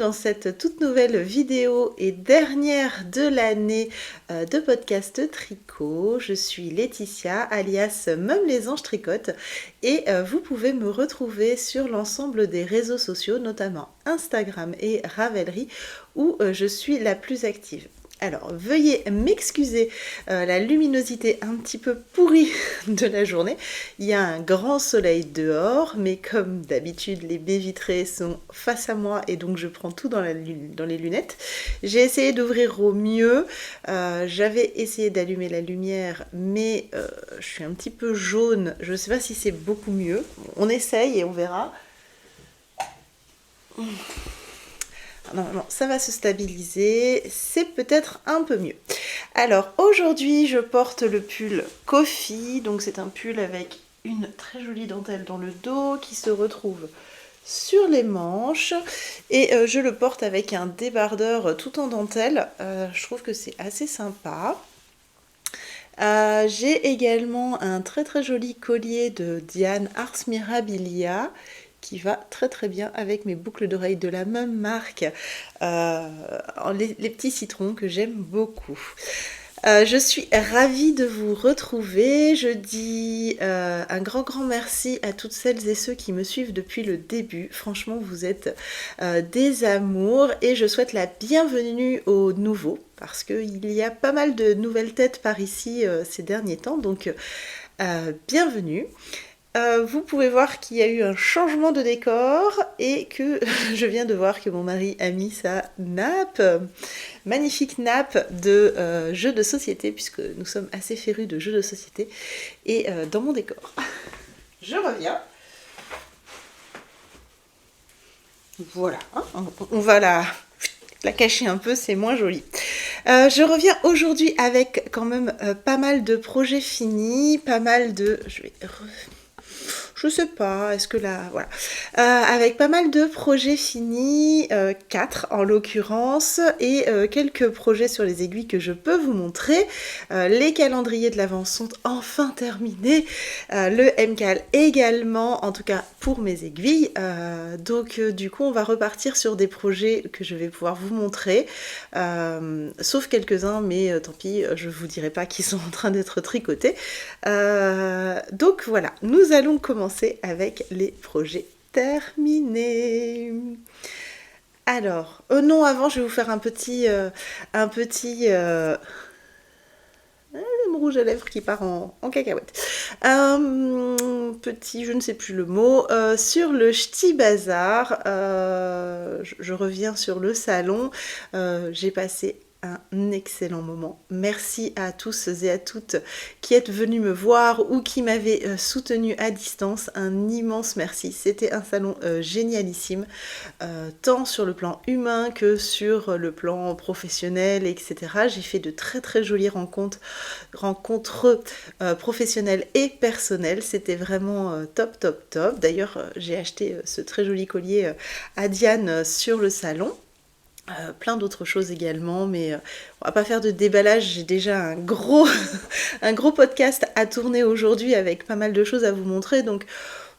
dans cette toute nouvelle vidéo et dernière de l'année de podcast tricot. Je suis Laetitia alias Mum les Anges Tricotent et vous pouvez me retrouver sur l'ensemble des réseaux sociaux, notamment Instagram et Ravelry où je suis la plus active. Alors, veuillez m'excuser la luminosité un petit peu pourrie de la journée. Il y a un grand soleil dehors, mais comme d'habitude, les baies vitrées sont face à moi et donc je prends tout dans les lunettes. J'ai essayé d'ouvrir au mieux. J'avais essayé d'allumer la lumière, mais je suis un petit peu jaune. Je ne sais pas si c'est beaucoup mieux. On essaye et on verra. Non, ça va se stabiliser, c'est peut-être un peu mieux. Alors aujourd'hui je porte le pull Coffee, donc c'est un pull avec une très jolie dentelle dans le dos qui se retrouve sur les manches et je le porte avec un débardeur tout en dentelle, je trouve que c'est assez sympa. J'ai également un très très joli collier de Diane Ars Mirabilia qui va très très bien avec mes boucles d'oreilles de la même marque, les petits citrons que j'aime beaucoup. Je suis ravie de vous retrouver. Je dis un grand merci à toutes celles et ceux qui me suivent depuis le début. Franchement, vous êtes des amours et je souhaite la bienvenue aux nouveaux parce qu'il y a pas mal de nouvelles têtes par ici ces derniers temps. Donc, bienvenue. Vous pouvez voir qu'il y a eu un changement de décor et que je viens de voir que mon mari a mis sa nappe, magnifique nappe de jeux de société, puisque nous sommes assez férus de jeux de société, et dans mon décor. Je reviens. Voilà, hein, on va la cacher un peu, c'est moins joli. Je reviens aujourd'hui avec quand même pas mal de projets finis, pas mal de... Je sais pas, est-ce que là, voilà. Avec pas mal de projets finis, 4 en l'occurrence, et quelques projets sur les aiguilles que je peux vous montrer. Les calendriers de l'Avent sont enfin terminés, le MCAL également, en tout cas pour mes aiguilles. Donc du coup, on va repartir sur des projets que je vais pouvoir vous montrer, sauf quelques-uns, mais tant pis, je vous dirai pas qu'ils sont en train d'être tricotés. Donc voilà, nous allons commencer avec les projets terminés. Alors, non, avant, je vais vous faire un petit le rouge à lèvres qui part en cacahuète. Petit, je ne sais plus le mot, sur le Ch'ti Bazar, je reviens sur le salon, j'ai passé un excellent moment. Merci à tous et à toutes qui êtes venus me voir ou qui m'avaient soutenu à distance. Un immense merci. C'était un salon génialissime, tant sur le plan humain que sur le plan professionnel, etc. J'ai fait de très très jolies rencontres professionnelles et personnelles. C'était vraiment top. D'ailleurs, j'ai acheté ce très joli collier à Diane sur le salon. Plein d'autres choses également, mais on va pas faire de déballage, j'ai déjà un gros podcast à tourner aujourd'hui avec pas mal de choses à vous montrer, donc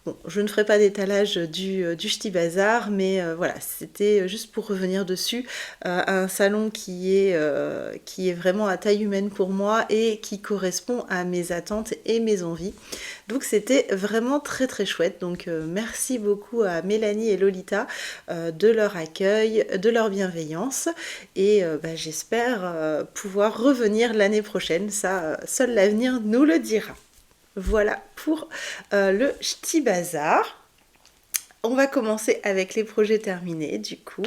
bon, je ne ferai pas d'étalage du Ch'ti Bazar, mais voilà, c'était juste pour revenir dessus. Un salon qui est vraiment à taille humaine pour moi et qui correspond à mes attentes et mes envies. Donc c'était vraiment très très chouette. Donc merci beaucoup à Mélanie et Lolita de leur accueil, de leur bienveillance. Et j'espère pouvoir revenir l'année prochaine. Ça, seul l'avenir nous le dira. Voilà pour le Ch'ti Bazar. On va commencer avec les projets terminés du coup.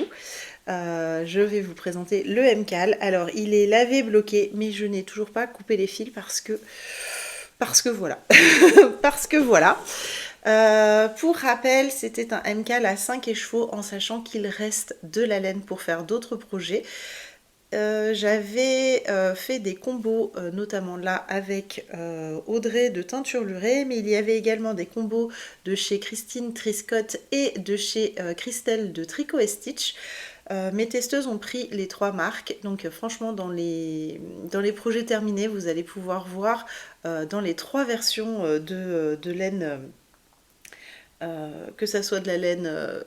Je vais vous présenter le MCAL. Alors il est lavé bloqué, mais je n'ai toujours pas coupé les fils parce que voilà. Parce que voilà. Pour rappel, c'était un MCAL à 5 écheveaux en sachant qu'il reste de la laine pour faire d'autres projets. J'avais fait des combos, notamment là avec Audrey de Teinture Lurée, mais il y avait également des combos de chez Christine Triscott et de chez Christelle de Tricot et Stitch. Mes testeuses ont pris les 3 marques, donc franchement dans les projets terminés, vous allez pouvoir voir dans les 3 versions de laine, que ça soit de la laine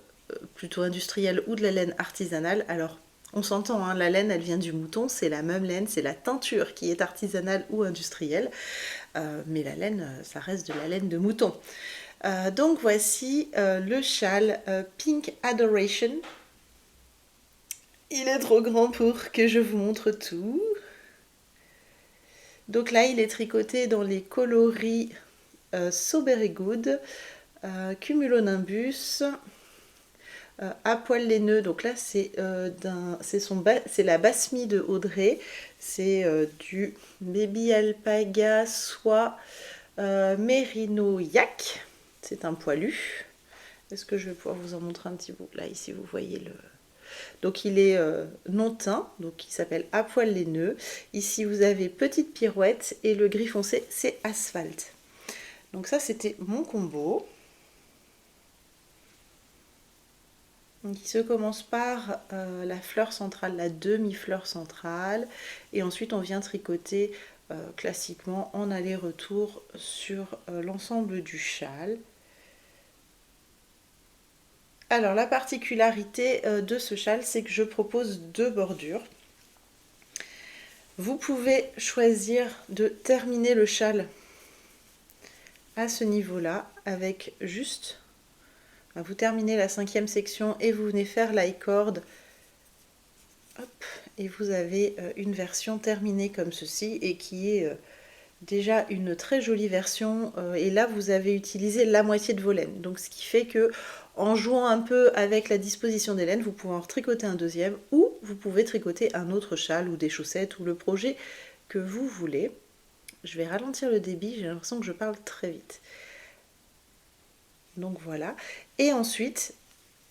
plutôt industrielle ou de la laine artisanale. Alors on s'entend, hein, la laine elle vient du mouton, c'est la même laine, c'est la teinture qui est artisanale ou industrielle, mais la laine ça reste de la laine de mouton. Donc voici le châle Pink Adoration. Il est trop grand pour que je vous montre tout. Donc là il est tricoté dans les coloris So Berry Good, Cumulonimbus, à poil laineux. Donc là c'est la basmie de Audrey, c'est du baby alpaga soie mérino yak, c'est un poilu. Est-ce que je vais pouvoir vous en montrer un petit bout? Là ici vous voyez le... Donc il est non teint, donc il s'appelle à poil laineux. Ici vous avez petite pirouette et le gris foncé c'est asphalte. Donc ça c'était mon combo. Donc il se commence par la fleur centrale, la demi-fleur centrale, et ensuite on vient tricoter classiquement en aller-retour sur l'ensemble du châle. Alors la particularité de ce châle, c'est que je propose 2 bordures. Vous pouvez choisir de terminer le châle à ce niveau-là avec juste... Vous terminez la 5e section et vous venez faire l'I-cord. Hop, et vous avez une version terminée comme ceci et qui est déjà une très jolie version. Et là, vous avez utilisé la moitié de vos laines. Donc, ce qui fait que en jouant un peu avec la disposition des laines, vous pouvez en tricoter un deuxième ou vous pouvez tricoter un autre châle ou des chaussettes ou le projet que vous voulez. Je vais ralentir le débit, j'ai l'impression que je parle très vite. Donc voilà. Et ensuite,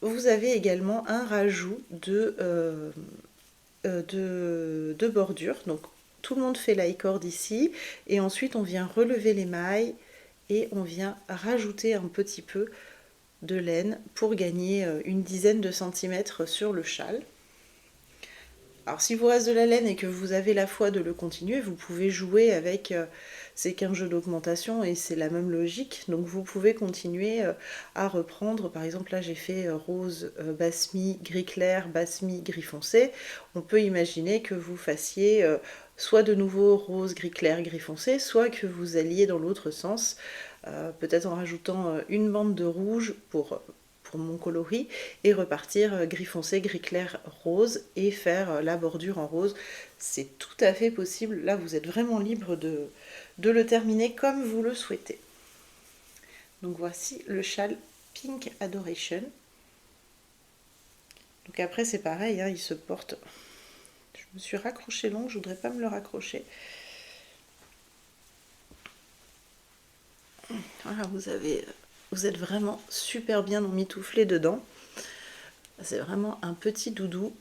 vous avez également un rajout de bordure. Donc tout le monde fait l'I-cord ici. Et ensuite, on vient relever les mailles et on vient rajouter un petit peu de laine pour gagner une dizaine de centimètres sur le châle. Alors si vous reste de la laine et que vous avez la foi de le continuer, vous pouvez jouer avec ces 15 jeux d'augmentation et c'est la même logique. Donc vous pouvez continuer à reprendre, par exemple là j'ai fait rose, basmi, gris clair, basmi, gris foncé. On peut imaginer que vous fassiez soit de nouveau rose, gris clair, gris foncé, soit que vous alliez dans l'autre sens, peut-être en rajoutant une bande de rouge pour mon coloris et repartir gris foncé, gris clair, rose et faire la bordure en rose. C'est tout à fait possible. Là, vous êtes vraiment libre de le terminer comme vous le souhaitez. Donc voici le châle Pink Adoration. Donc après, c'est pareil, hein, il se porte... Je me suis raccroché l'ongle, je voudrais pas me le raccrocher. Voilà, vous êtes vraiment super bien emmitouflé dedans. C'est vraiment un petit doudou.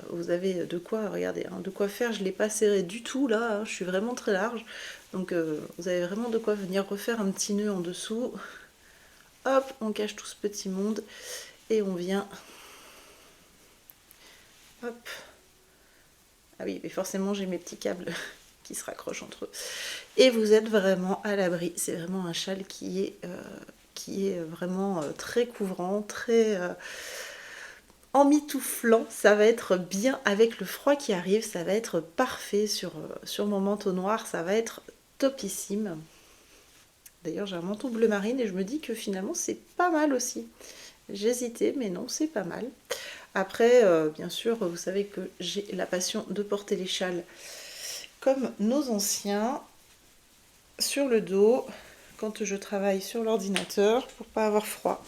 Vous avez de quoi, regardez, hein, de quoi faire. Je ne l'ai pas serré du tout là, hein, je suis vraiment très large. Donc vous avez vraiment de quoi venir refaire un petit nœud en dessous. Hop, on cache tout ce petit monde et on vient... Hop. Ah oui, mais forcément j'ai mes petits câbles qui se raccrochent entre eux. Et vous êtes vraiment à l'abri. C'est vraiment un châle qui est vraiment très couvrant, très emmitouflant. Ça va être bien avec le froid qui arrive, ça va être parfait sur mon manteau noir, ça va être topissime. D'ailleurs j'ai un manteau bleu marine et je me dis que finalement c'est pas mal aussi. J'hésitais mais non, c'est pas mal. Après bien sûr vous savez que j'ai la passion de porter les châles comme nos anciens sur le dos quand je travaille sur l'ordinateur pour pas avoir froid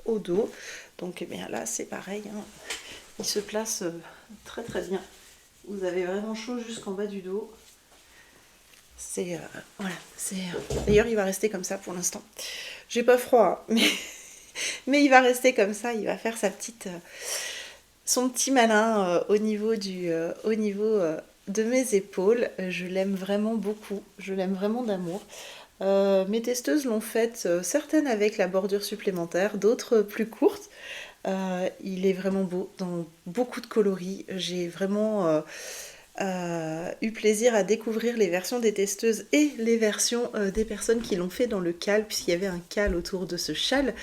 au dos. Donc eh bien là c'est pareil, hein. Il se place très très bien. Vous avez vraiment chaud jusqu'en bas du dos. C'est voilà, d'ailleurs il va rester comme ça pour l'instant. J'ai pas froid, hein, mais il va rester comme ça. Il va faire son petit malin au niveau de mes épaules. Je l'aime vraiment beaucoup. Je l'aime vraiment d'amour. Mes testeuses l'ont faite, certaines avec la bordure supplémentaire, d'autres plus courtes. Il est vraiment beau, dans beaucoup de coloris. J'ai vraiment eu plaisir à découvrir les versions des testeuses et les versions des personnes qui l'ont fait dans le CAL, puisqu'il y avait un CAL autour de ce châle,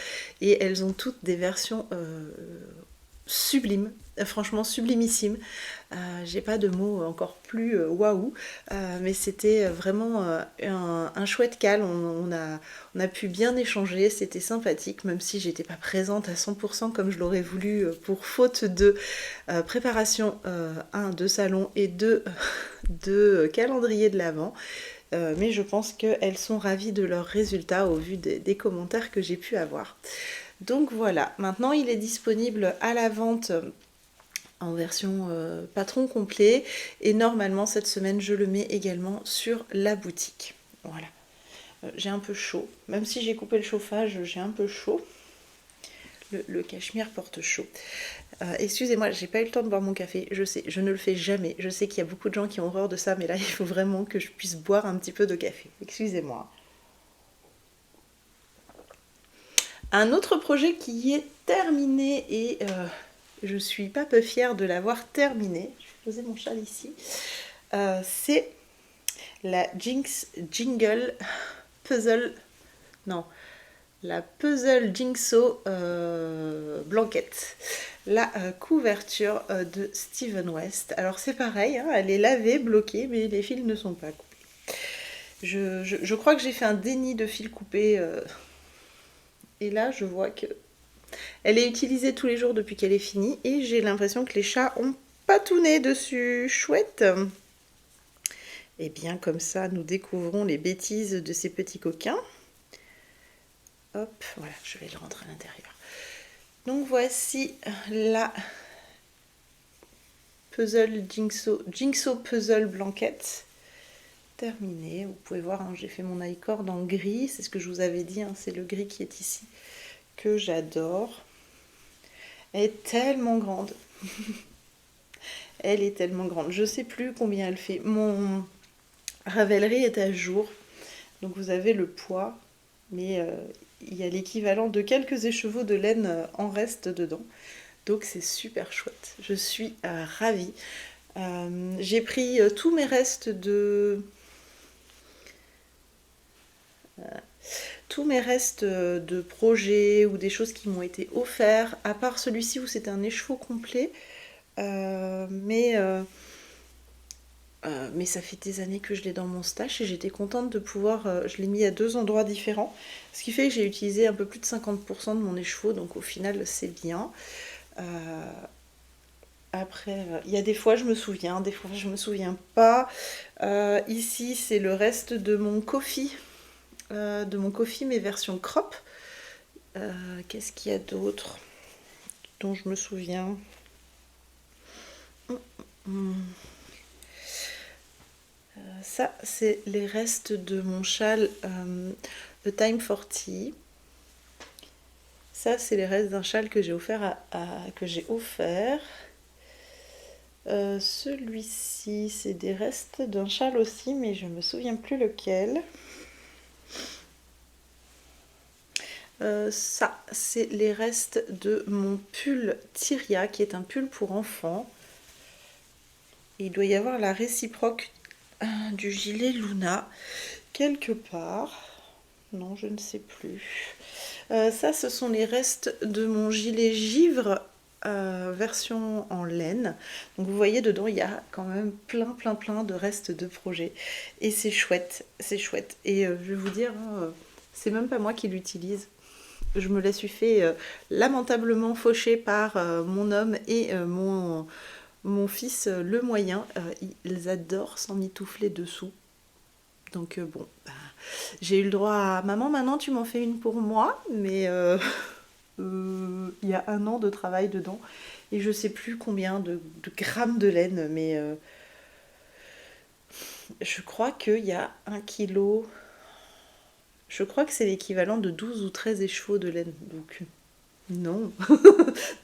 et elles ont toutes des versions sublimes, franchement sublimissimes. J'ai pas de mots encore plus waouh, mais c'était vraiment un chouette cal. On a pu bien échanger, c'était sympathique, même si j'étais pas présente à 100% comme je l'aurais voulu pour faute de préparation 1 de salon et 2 de calendrier de l'Avent. Mais je pense qu'elles sont ravies de leurs résultats au vu des commentaires que j'ai pu avoir. Donc voilà, maintenant il est disponible à la vente en version patron complet, et normalement cette semaine je le mets également sur la boutique. Voilà. J'ai un peu chaud, même si j'ai coupé le chauffage, j'ai un peu chaud. Le cachemire porte chaud. Excusez-moi, j'ai pas eu le temps de boire mon café, je sais, je ne le fais jamais. Je sais qu'il y a beaucoup de gens qui ont horreur de ça, mais là il faut vraiment que je puisse boire un petit peu de café. Excusez-moi. Un autre projet qui est terminé, et je suis pas peu fière de l'avoir terminé. Je vais poser mon châle ici. C'est la Jingle Puzzle. Non, la Puzzle Jigsaw Blanket. La couverture de Steven West. Alors c'est pareil, hein, elle est lavée, bloquée, mais les fils ne sont pas coupés. Je crois que j'ai fait un déni de fils coupés. Et là, je vois que elle est utilisée tous les jours depuis qu'elle est finie, et j'ai l'impression que les chats ont patouné dessus. Chouette. Et bien comme ça, nous découvrons les bêtises de ces petits coquins. Hop, voilà, je vais le rentrer à l'intérieur. Donc voici la Puzzle Jigsaw Puzzle Blanket terminée. Vous pouvez voir, hein, j'ai fait mon i-cord en gris, c'est ce que je vous avais dit, hein, c'est le gris qui est ici que j'adore. Elle est tellement grande. Elle est tellement grande. Je sais plus combien elle fait. Mon Ravelry est à jour, donc vous avez le poids, mais il y a l'équivalent de quelques écheveaux de laine en reste dedans. Donc c'est super chouette. Je suis ravie. J'ai pris tous mes restes de... tous mes restes de projets ou des choses qui m'ont été offerts, à part celui-ci où c'était un écheveau complet. Mais ça fait des années que je l'ai dans mon stash, et j'étais contente de pouvoir... je l'ai mis à 2 endroits différents, ce qui fait que j'ai utilisé un peu plus de 50% de mon écheveau, donc au final c'est bien. Après, il y a des fois je me souviens, des fois je me souviens pas. Ici c'est le reste de mon coffee, mais version crop. Qu'est-ce qu'il y a d'autre dont je me souviens? Ça, c'est les restes de mon châle The Time 40. Ça, c'est les restes d'un châle que j'ai offert celui-ci, c'est des restes d'un châle aussi, mais je me souviens plus lequel. Ça, c'est les restes de mon pull Tyria, qui est un pull pour enfants. Et il doit y avoir la réciproque du gilet Luna quelque part. Non, je ne sais plus. Ça, ce sont les restes de mon gilet givre version en laine. Donc vous voyez, dedans, il y a quand même plein de restes de projets. Et c'est chouette, c'est chouette. Et je vais vous dire, hein, c'est même pas moi qui l'utilise. Je me la suis fait lamentablement faucher par mon homme et mon fils, le moyen. Ils adorent s'emmitoufler dessous. Donc bon, bah, j'ai eu le droit à maman, maintenant tu m'en fais une pour moi, mais il y a 1 an de travail dedans, et je sais plus combien de grammes de laine, mais je crois qu'il y a 1 kilo, je crois que c'est l'équivalent de 12 ou 13 écheveaux de laine, donc non,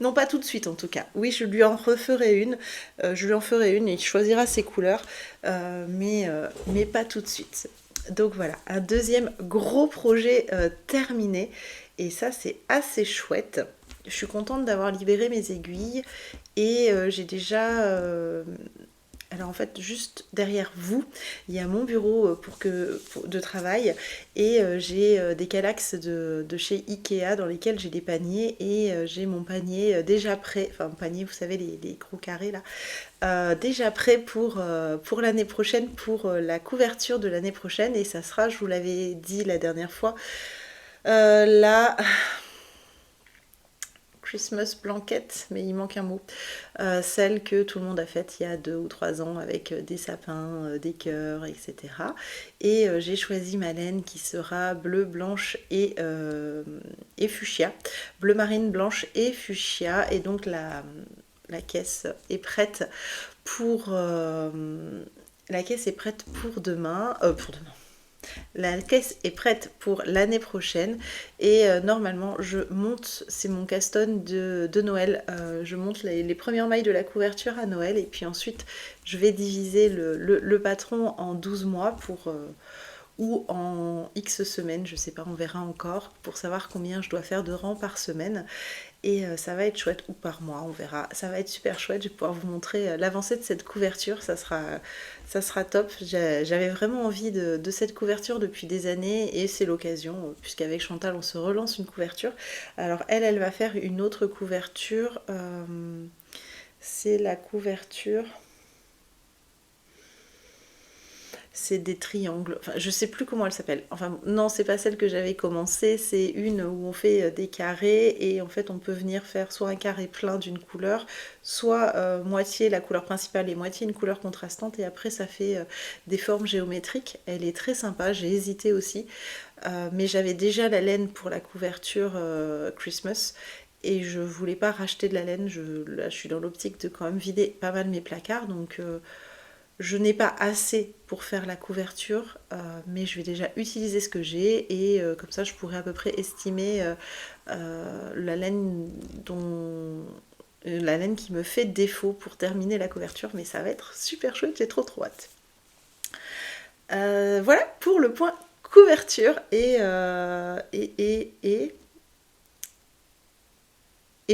non pas tout de suite en tout cas. Oui, je lui en referai une, et il choisira ses couleurs, mais pas tout de suite. Donc voilà, un deuxième gros projet terminé, et ça c'est assez chouette. Je suis contente d'avoir libéré mes aiguilles, et j'ai déjà Alors en fait, juste derrière vous, il y a mon bureau de travail et j'ai des Kallax de chez Ikea dans lesquels j'ai des paniers et j'ai mon panier déjà prêt, enfin mon panier, vous savez, les gros carrés là, déjà prêt pour l'année prochaine, pour la couverture de l'année prochaine et ça sera, je vous l'avais dit la dernière fois, la Christmas blanket, mais il manque un mot. Celle que tout le monde a faite il y a 2 ou 3 ans avec des sapins, des cœurs, etc. Et j'ai choisi ma laine qui sera bleue, blanche et fuchsia. Bleu marine, blanche et fuchsia. Et donc la caisse est prête pour... la caisse est prête pour demain. Pour demain. La caisse est prête pour l'année prochaine et normalement je monte, c'est mon caston de Noël, je monte les premières mailles de la couverture à Noël et puis ensuite je vais diviser le patron en 12 mois ou en X semaines, je sais pas, on verra encore pour savoir combien je dois faire de rangs par semaine. Et ça va être chouette, ou par mois, on verra. Ça va être super chouette, je vais pouvoir vous montrer l'avancée de cette couverture, ça sera top. J'avais vraiment envie de cette couverture depuis des années et c'est l'occasion, puisqu'avec Chantal on se relance une couverture. Alors elle va faire une autre couverture, c'est la couverture... C'est des triangles, enfin je sais plus comment elle s'appelle, enfin non c'est pas celle que j'avais commencé, c'est une où on fait des carrés et en fait on peut venir faire soit un carré plein d'une couleur, soit moitié la couleur principale et moitié une couleur contrastante et après ça fait des formes géométriques. Elle est très sympa, j'ai hésité aussi, mais j'avais déjà la laine pour la couverture Christmas et je voulais pas racheter de la laine, là je suis dans l'optique de quand même vider pas mal mes placards donc je n'ai pas assez pour faire la couverture, mais je vais déjà utiliser ce que j'ai et comme ça je pourrais à peu près estimer la laine la laine qui me fait défaut pour terminer la couverture, mais ça va être super chouette, j'ai trop hâte. Voilà pour le point couverture et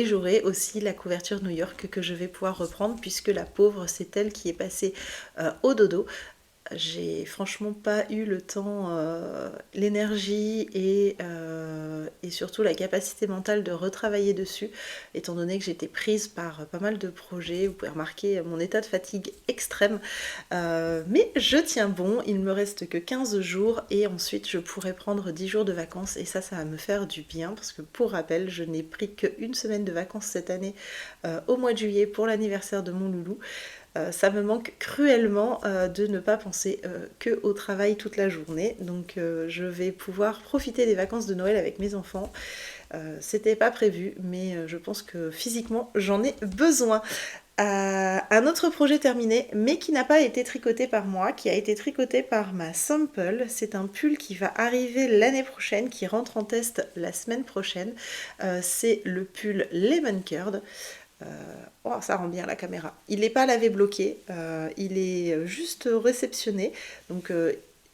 j'aurai aussi la couverture New York que je vais pouvoir reprendre puisque la pauvre c'est elle qui est passée au dodo. J'ai franchement pas eu le temps, l'énergie et surtout la capacité mentale de retravailler dessus, étant donné que j'étais prise par pas mal de projets. Vous pouvez remarquer mon état de fatigue extrême, mais je tiens bon, il me reste que 15 jours et ensuite je pourrai prendre 10 jours de vacances et ça va me faire du bien parce que pour rappel, je n'ai pris qu'une semaine de vacances cette année au mois de juillet pour l'anniversaire de mon loulou. Ça me manque cruellement de ne pas penser que au travail toute la journée. Donc je vais pouvoir profiter des vacances de Noël avec mes enfants. C'était pas prévu, mais je pense que physiquement j'en ai besoin. Un autre projet terminé, mais qui n'a pas été tricoté par moi, qui a été tricoté par ma Sample. C'est un pull qui va arriver l'année prochaine, qui rentre en test la semaine prochaine. C'est le pull Lemon Curd. Oh, ça rend bien la caméra. Il n'est pas lavé bloqué, il est juste réceptionné. Donc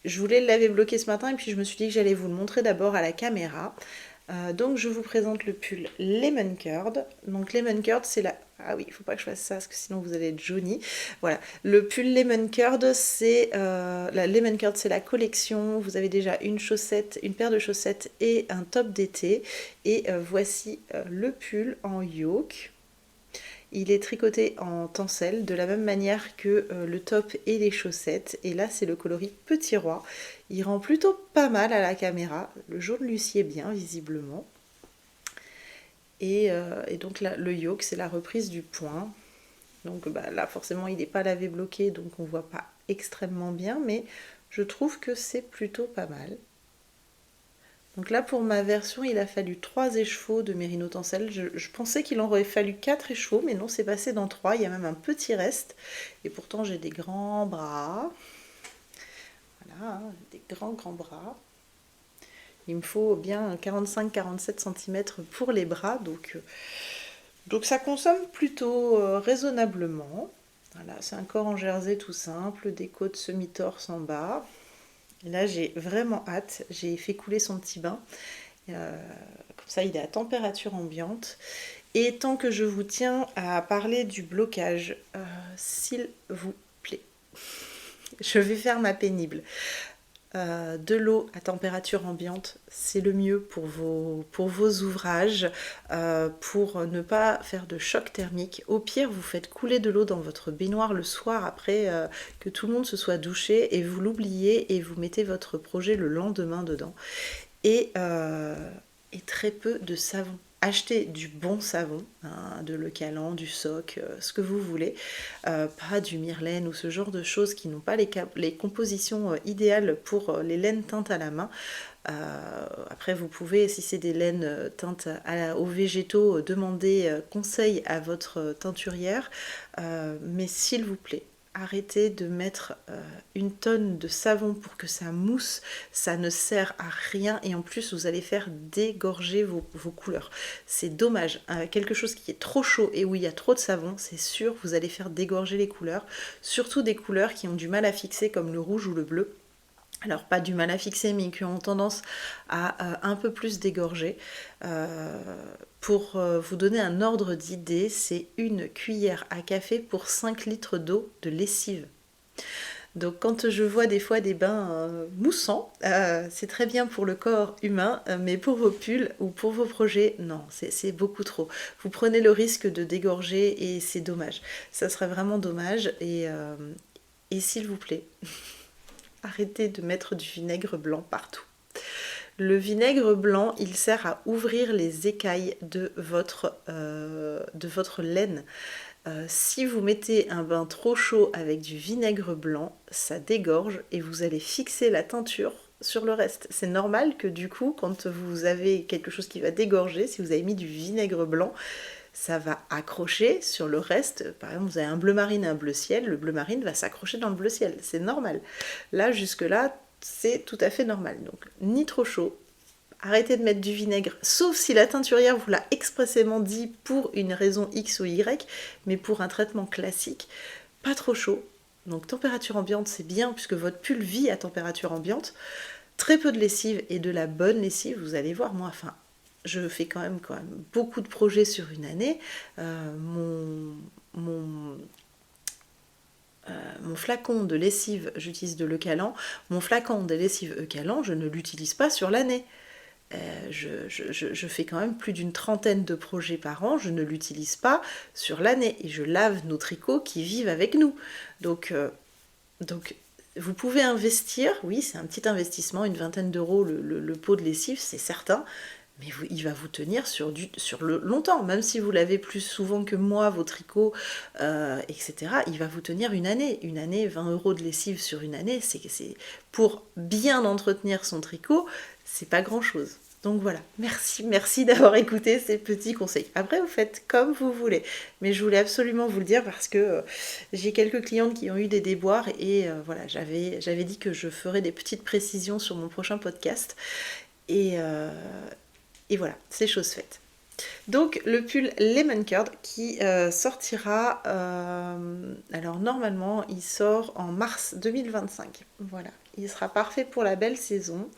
je voulais le laver bloqué ce matin et puis je me suis dit que j'allais vous le montrer d'abord à la caméra. Donc je vous présente le pull Lemon Curd. Donc Lemon Curd c'est la... Ah oui, il ne faut pas que je fasse ça parce que sinon vous allez être jauni. Voilà, le pull Lemon Curd c'est la Lemon Curd c'est la collection. Vous avez déjà une chaussette, une paire de chaussettes et un top d'été. Et voici le pull en yoke. Il est tricoté en tencel de la même manière que le top et les chaussettes. Et là, c'est le coloris Petit Roi. Il rend plutôt pas mal à la caméra. Le jaune lui sied bien, visiblement. Et donc là, le yoke, c'est la reprise du point. Donc bah, là, forcément, il n'est pas lavé bloqué, donc on ne voit pas extrêmement bien. Mais je trouve que c'est plutôt pas mal. Donc là, pour ma version, il a fallu 3 écheveaux de mérino tencel. Je pensais qu'il en aurait fallu 4 écheveaux, mais non, c'est passé dans 3. Il y a même un petit reste. Et pourtant, j'ai des grands bras. Voilà, des grands bras. Il me faut bien 45-47 cm pour les bras. Donc ça consomme plutôt raisonnablement. Voilà, c'est un corps en jersey tout simple, des côtes semi-torse en bas. Là, j'ai vraiment hâte. J'ai fait couler son petit bain. Comme ça, il est à température ambiante. Et tant que je vous tiens à parler du blocage, s'il vous plaît, Je vais faire ma pénible. De l'eau à température ambiante, c'est le mieux pour vos ouvrages, pour ne pas faire de choc thermique. Au pire, vous faites couler de l'eau dans votre baignoire le soir après que tout le monde se soit douché et vous l'oubliez et vous mettez votre projet le lendemain dedans. Et, euh, et très peu de savon. Achetez du bon savon, hein, de Le Calan, du Soc, ce que vous voulez, pas du Myrlaine ou ce genre de choses qui n'ont pas les compositions idéales pour les laines teintes à la main. Après, vous pouvez, si c'est des laines teintes aux végétaux, demander conseil à votre teinturière. Mais s'il vous plaît, arrêtez de mettre une tonne de savon pour que ça mousse, ça ne sert à rien et en plus vous allez faire dégorger vos couleurs. C'est dommage, quelque chose qui est trop chaud et où il y a trop de savon, c'est sûr vous allez faire dégorger les couleurs, surtout des couleurs qui ont du mal à fixer comme le rouge ou le bleu. Alors pas du mal à fixer, mais qui ont tendance à un peu plus dégorger. Pour vous donner un ordre d'idée, c'est une cuillère à café pour 5 litres d'eau de lessive. Donc quand je vois des fois des bains moussants, c'est très bien pour le corps humain, mais pour vos pulls ou pour vos projets, non, c'est beaucoup trop. Vous prenez le risque de dégorger et c'est dommage. Ça serait vraiment dommage et s'il vous plaît, arrêtez de mettre du vinaigre blanc partout. Le vinaigre blanc, il sert à ouvrir les écailles de votre laine. Si vous mettez un bain trop chaud avec du vinaigre blanc, ça dégorge et vous allez fixer la teinture sur le reste. C'est normal que du coup, quand vous avez quelque chose qui va dégorger, si vous avez mis du vinaigre blanc, ça va accrocher sur le reste. Par exemple, vous avez un bleu marine et un bleu ciel, le bleu marine va s'accrocher dans le bleu ciel. C'est normal. Là, jusque-là, c'est tout à fait normal. Donc, ni trop chaud. Arrêtez de mettre du vinaigre, sauf si la teinturière vous l'a expressément dit pour une raison X ou Y, mais pour un traitement classique, pas trop chaud. Donc température ambiante, c'est bien puisque votre pull vit à température ambiante. Très peu de lessive et de la bonne lessive, vous allez voir, moi, enfin, je fais quand même beaucoup de projets sur une année. Mon flacon de lessive, j'utilise de Le Calan. Mon flacon de lessive Le Calan, je ne l'utilise pas sur l'année. Je fais quand même plus d'une trentaine de projets par an, je ne l'utilise pas sur l'année et je lave nos tricots qui vivent avec nous. Donc vous pouvez investir, oui c'est un petit investissement, une vingtaine d'euros le pot de lessive, c'est certain, mais il va vous tenir sur le longtemps, même si vous lavez plus souvent que moi vos tricots, etc. Il va vous tenir une année, 20 euros de lessive sur une année, c'est pour bien entretenir son tricot, c'est pas grand chose. Donc voilà, merci d'avoir écouté ces petits conseils. Après, vous faites comme vous voulez. Mais je voulais absolument vous le dire parce que j'ai quelques clientes qui ont eu des déboires et voilà, j'avais dit que je ferais des petites précisions sur mon prochain podcast. Et, et voilà, c'est chose faite. Donc le pull Lemon Curd qui sortira, alors normalement il sort en mars 2025. Voilà, il sera parfait pour la belle saison.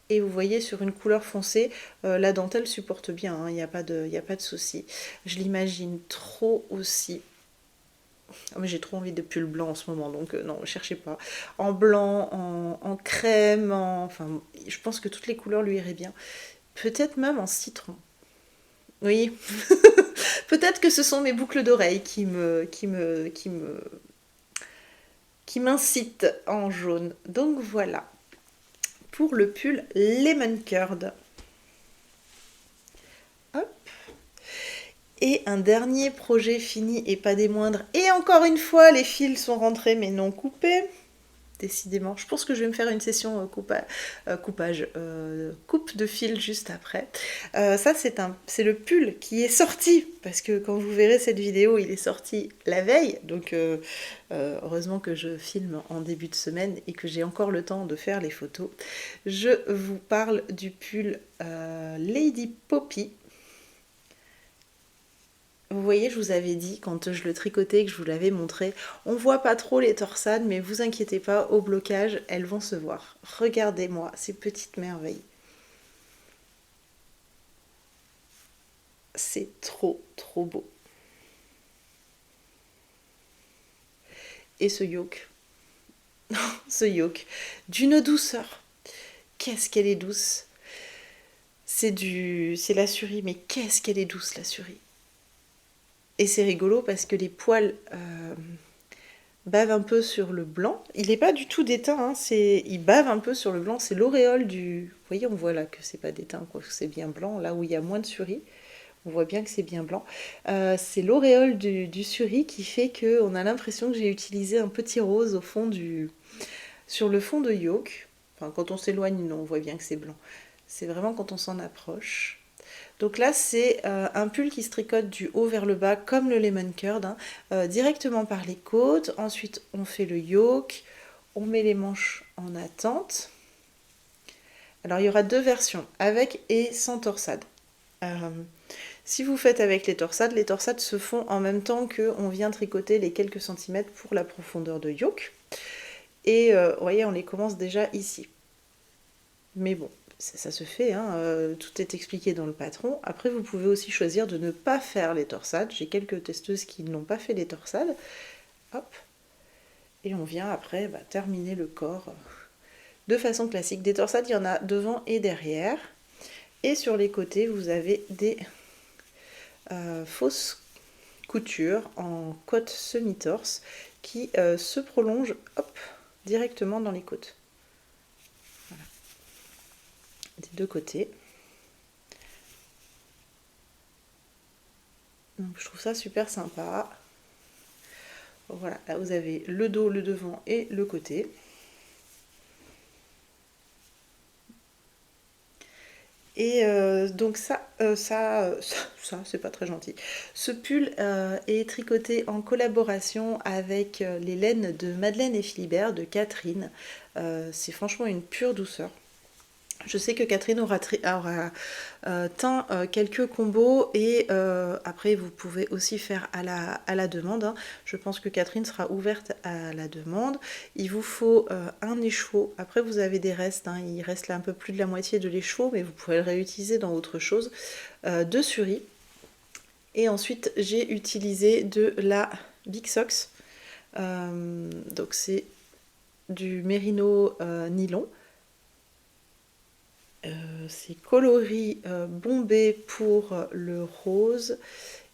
Et vous voyez sur une couleur foncée, la dentelle supporte bien, hein, il n'y a pas de souci. Je l'imagine trop aussi. Oh, mais j'ai trop envie de pull blanc en ce moment, donc non, cherchez pas. En blanc, en crème, enfin, je pense que toutes les couleurs lui iraient bien. Peut-être même en citron. Oui, peut-être que ce sont mes boucles d'oreilles qui m'incitent en jaune. Donc voilà, pour le pull Lemon Curd. Hop. Et un dernier projet fini et pas des moindres. Et encore une fois, les fils sont rentrés mais non coupés. Décidément, je pense que je vais me faire une session coupe de fil juste après. Ça, c'est le pull qui est sorti, parce que quand vous verrez cette vidéo, il est sorti la veille, donc heureusement que je filme en début de semaine et que j'ai encore le temps de faire les photos. Je vous parle du pull Lady Poppy. Vous voyez, je vous avais dit quand je le tricotais, que je vous l'avais montré, on voit pas trop les torsades, mais vous inquiétez pas, au blocage, elles vont se voir. Regardez-moi ces petites merveilles. C'est trop, trop beau. Et ce yoke, ce yoke, d'une douceur. Qu'est-ce qu'elle est douce. C'est la Suri, mais qu'est-ce qu'elle est douce la Suri. Et c'est rigolo parce que les poils bavent un peu sur le blanc. Il n'est pas du tout déteint, hein, il bave un peu sur le blanc. C'est l'auréole du... Vous voyez, on voit là que c'est pas déteint, quoi, que c'est bien blanc. Là où il y a moins de Suri, on voit bien que c'est bien blanc. C'est l'auréole du Suri qui fait qu'on a l'impression que j'ai utilisé un petit rose au fond sur le fond de yoke. Enfin, quand on s'éloigne, non, on voit bien que c'est blanc. C'est vraiment quand on s'en approche. Donc là, c'est un pull qui se tricote du haut vers le bas, comme le lemon curd, hein, directement par les côtes. Ensuite, on fait le yoke, on met les manches en attente. Alors, il y aura deux versions, avec et sans torsade. Si vous faites avec les torsades se font en même temps qu'on vient tricoter les quelques centimètres pour la profondeur de yoke. Et vous voyez, on les commence déjà ici. Mais bon, ça se fait, hein, tout est expliqué dans le patron. Après, vous pouvez aussi choisir de ne pas faire les torsades. J'ai quelques testeuses qui n'ont pas fait les torsades. Hop. Et on vient après terminer le corps de façon classique. Des torsades, il y en a devant et derrière. Et sur les côtés, vous avez des fausses coutures en côte semi-torse qui se prolongent directement dans les côtes. Voilà. Des deux côtés. Donc je trouve ça super sympa. Voilà, là vous avez le dos, le devant et le côté. Et donc ça c'est pas très gentil. Ce pull est tricoté en collaboration avec les laines de Madeleine et Philibert de Catherine. C'est franchement une pure douceur. Je sais que Catherine aura teint quelques combos et après vous pouvez aussi faire à la demande. Hein. Je pense que Catherine sera ouverte à la demande. Il vous faut un écheveau. Après vous avez des restes, hein. Il reste là un peu plus de la moitié de l'écheveau, mais vous pourrez le réutiliser dans autre chose. De Suri. Et ensuite j'ai utilisé de la Big Socks. Donc c'est du mérino nylon. C'est coloris bombé pour le rose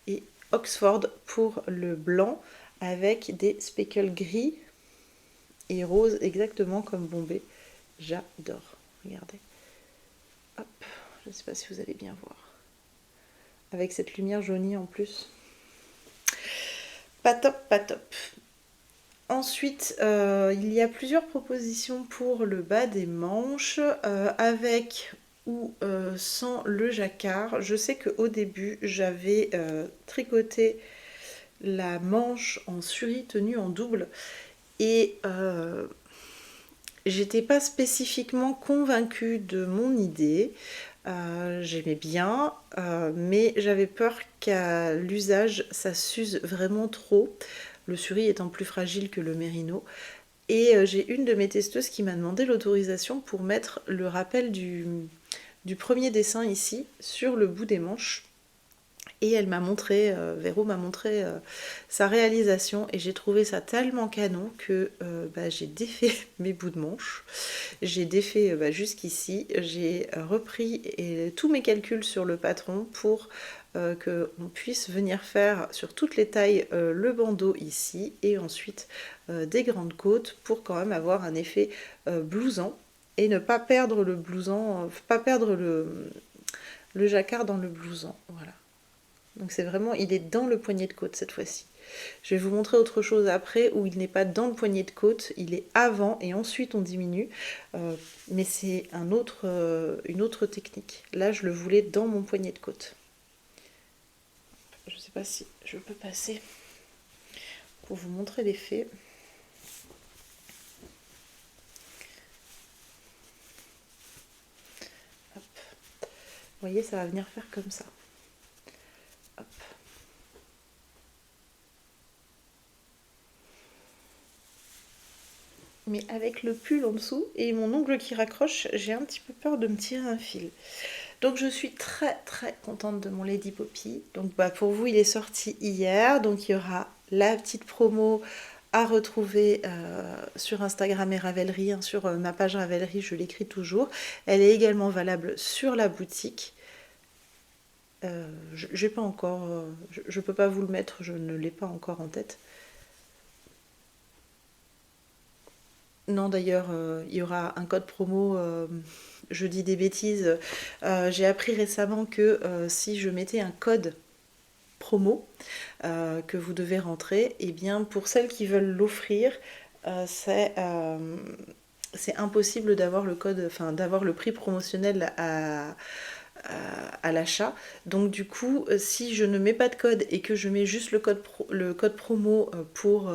et Oxford pour le blanc avec des speckles gris et rose exactement comme bombé. J'adore. Regardez. Hop, je ne sais pas si vous allez bien voir. Avec cette lumière jaunie en plus. Pas top, pas top. Ensuite, il y a plusieurs propositions pour le bas des manches, avec ou sans le jacquard. Je sais qu'au début, j'avais tricoté la manche en Suri tenue en double et j'étais pas spécifiquement convaincue de mon idée. J'aimais bien, mais j'avais peur qu'à l'usage, ça s'use vraiment trop. Le Suri étant plus fragile que le mérino. Et j'ai une de mes testeuses qui m'a demandé l'autorisation pour mettre le rappel du premier dessin ici sur le bout des manches. Et elle m'a montré, Véro m'a montré sa réalisation et j'ai trouvé ça tellement canon que j'ai défait mes bouts de manche. J'ai défait jusqu'ici, j'ai repris tous mes calculs sur le patron pour qu'on puisse venir faire sur toutes les tailles le bandeau ici et ensuite des grandes côtes pour quand même avoir un effet blousant et ne pas perdre le blousant, pas perdre le jacquard dans le blousant. Voilà. Donc c'est vraiment, il est dans le poignet de côte cette fois-ci. Je vais vous montrer autre chose après où il n'est pas dans le poignet de côte, il est avant et ensuite on diminue. Mais c'est une autre technique. Là je le voulais dans mon poignet de côte. Je ne sais pas si je peux passer pour vous montrer l'effet. Hop. Vous voyez, ça va venir faire comme ça. Hop. Mais avec le pull en dessous et mon ongle qui raccroche, j'ai un petit peu peur de me tirer un fil. Donc je suis très très contente de mon Lady Poppy. Donc pour vous, il est sorti hier. Donc il y aura la petite promo à retrouver sur Instagram et Ravelry, hein, sur ma page Ravelry, je l'écris toujours. Elle est également valable sur la boutique. J'ai pas encore, je peux pas vous le mettre, je ne l'ai pas encore en tête. Non, d'ailleurs, il y aura un code promo, je dis des bêtises. J'ai appris récemment que si je mettais un code promo que vous devez rentrer, et bien pour celles qui veulent l'offrir, c'est impossible d'avoir le code, enfin d'avoir le prix promotionnel à l'achat. Donc du coup, si je ne mets pas de code et que je mets juste le code promo pour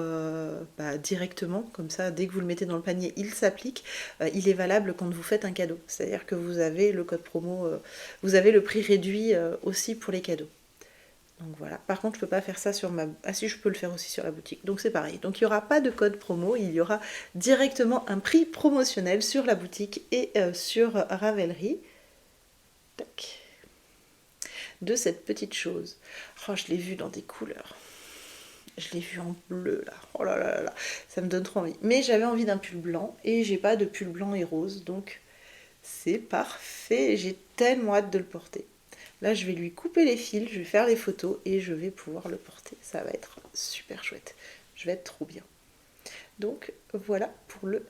directement, comme ça, dès que vous le mettez dans le panier, il s'applique, il est valable quand vous faites un cadeau. C'est-à-dire que vous avez le code promo, vous avez le prix réduit aussi pour les cadeaux. Donc voilà. Par contre, je peux pas faire ça sur ma... Ah si, je peux le faire aussi sur la boutique. Donc c'est pareil. Donc il n'y aura pas de code promo, il y aura directement un prix promotionnel sur la boutique et sur Ravelry. Tac. De cette petite chose. Oh, je l'ai vu dans des couleurs. Je l'ai vu en bleu là. Oh là là là. Ça me donne trop envie. Mais j'avais envie d'un pull blanc et j'ai pas de pull blanc et rose. Donc c'est parfait. J'ai tellement hâte de le porter. Là, je vais lui couper les fils, je vais faire les photos et je vais pouvoir le porter. Ça va être super chouette. Je vais être trop bien. Donc voilà pour le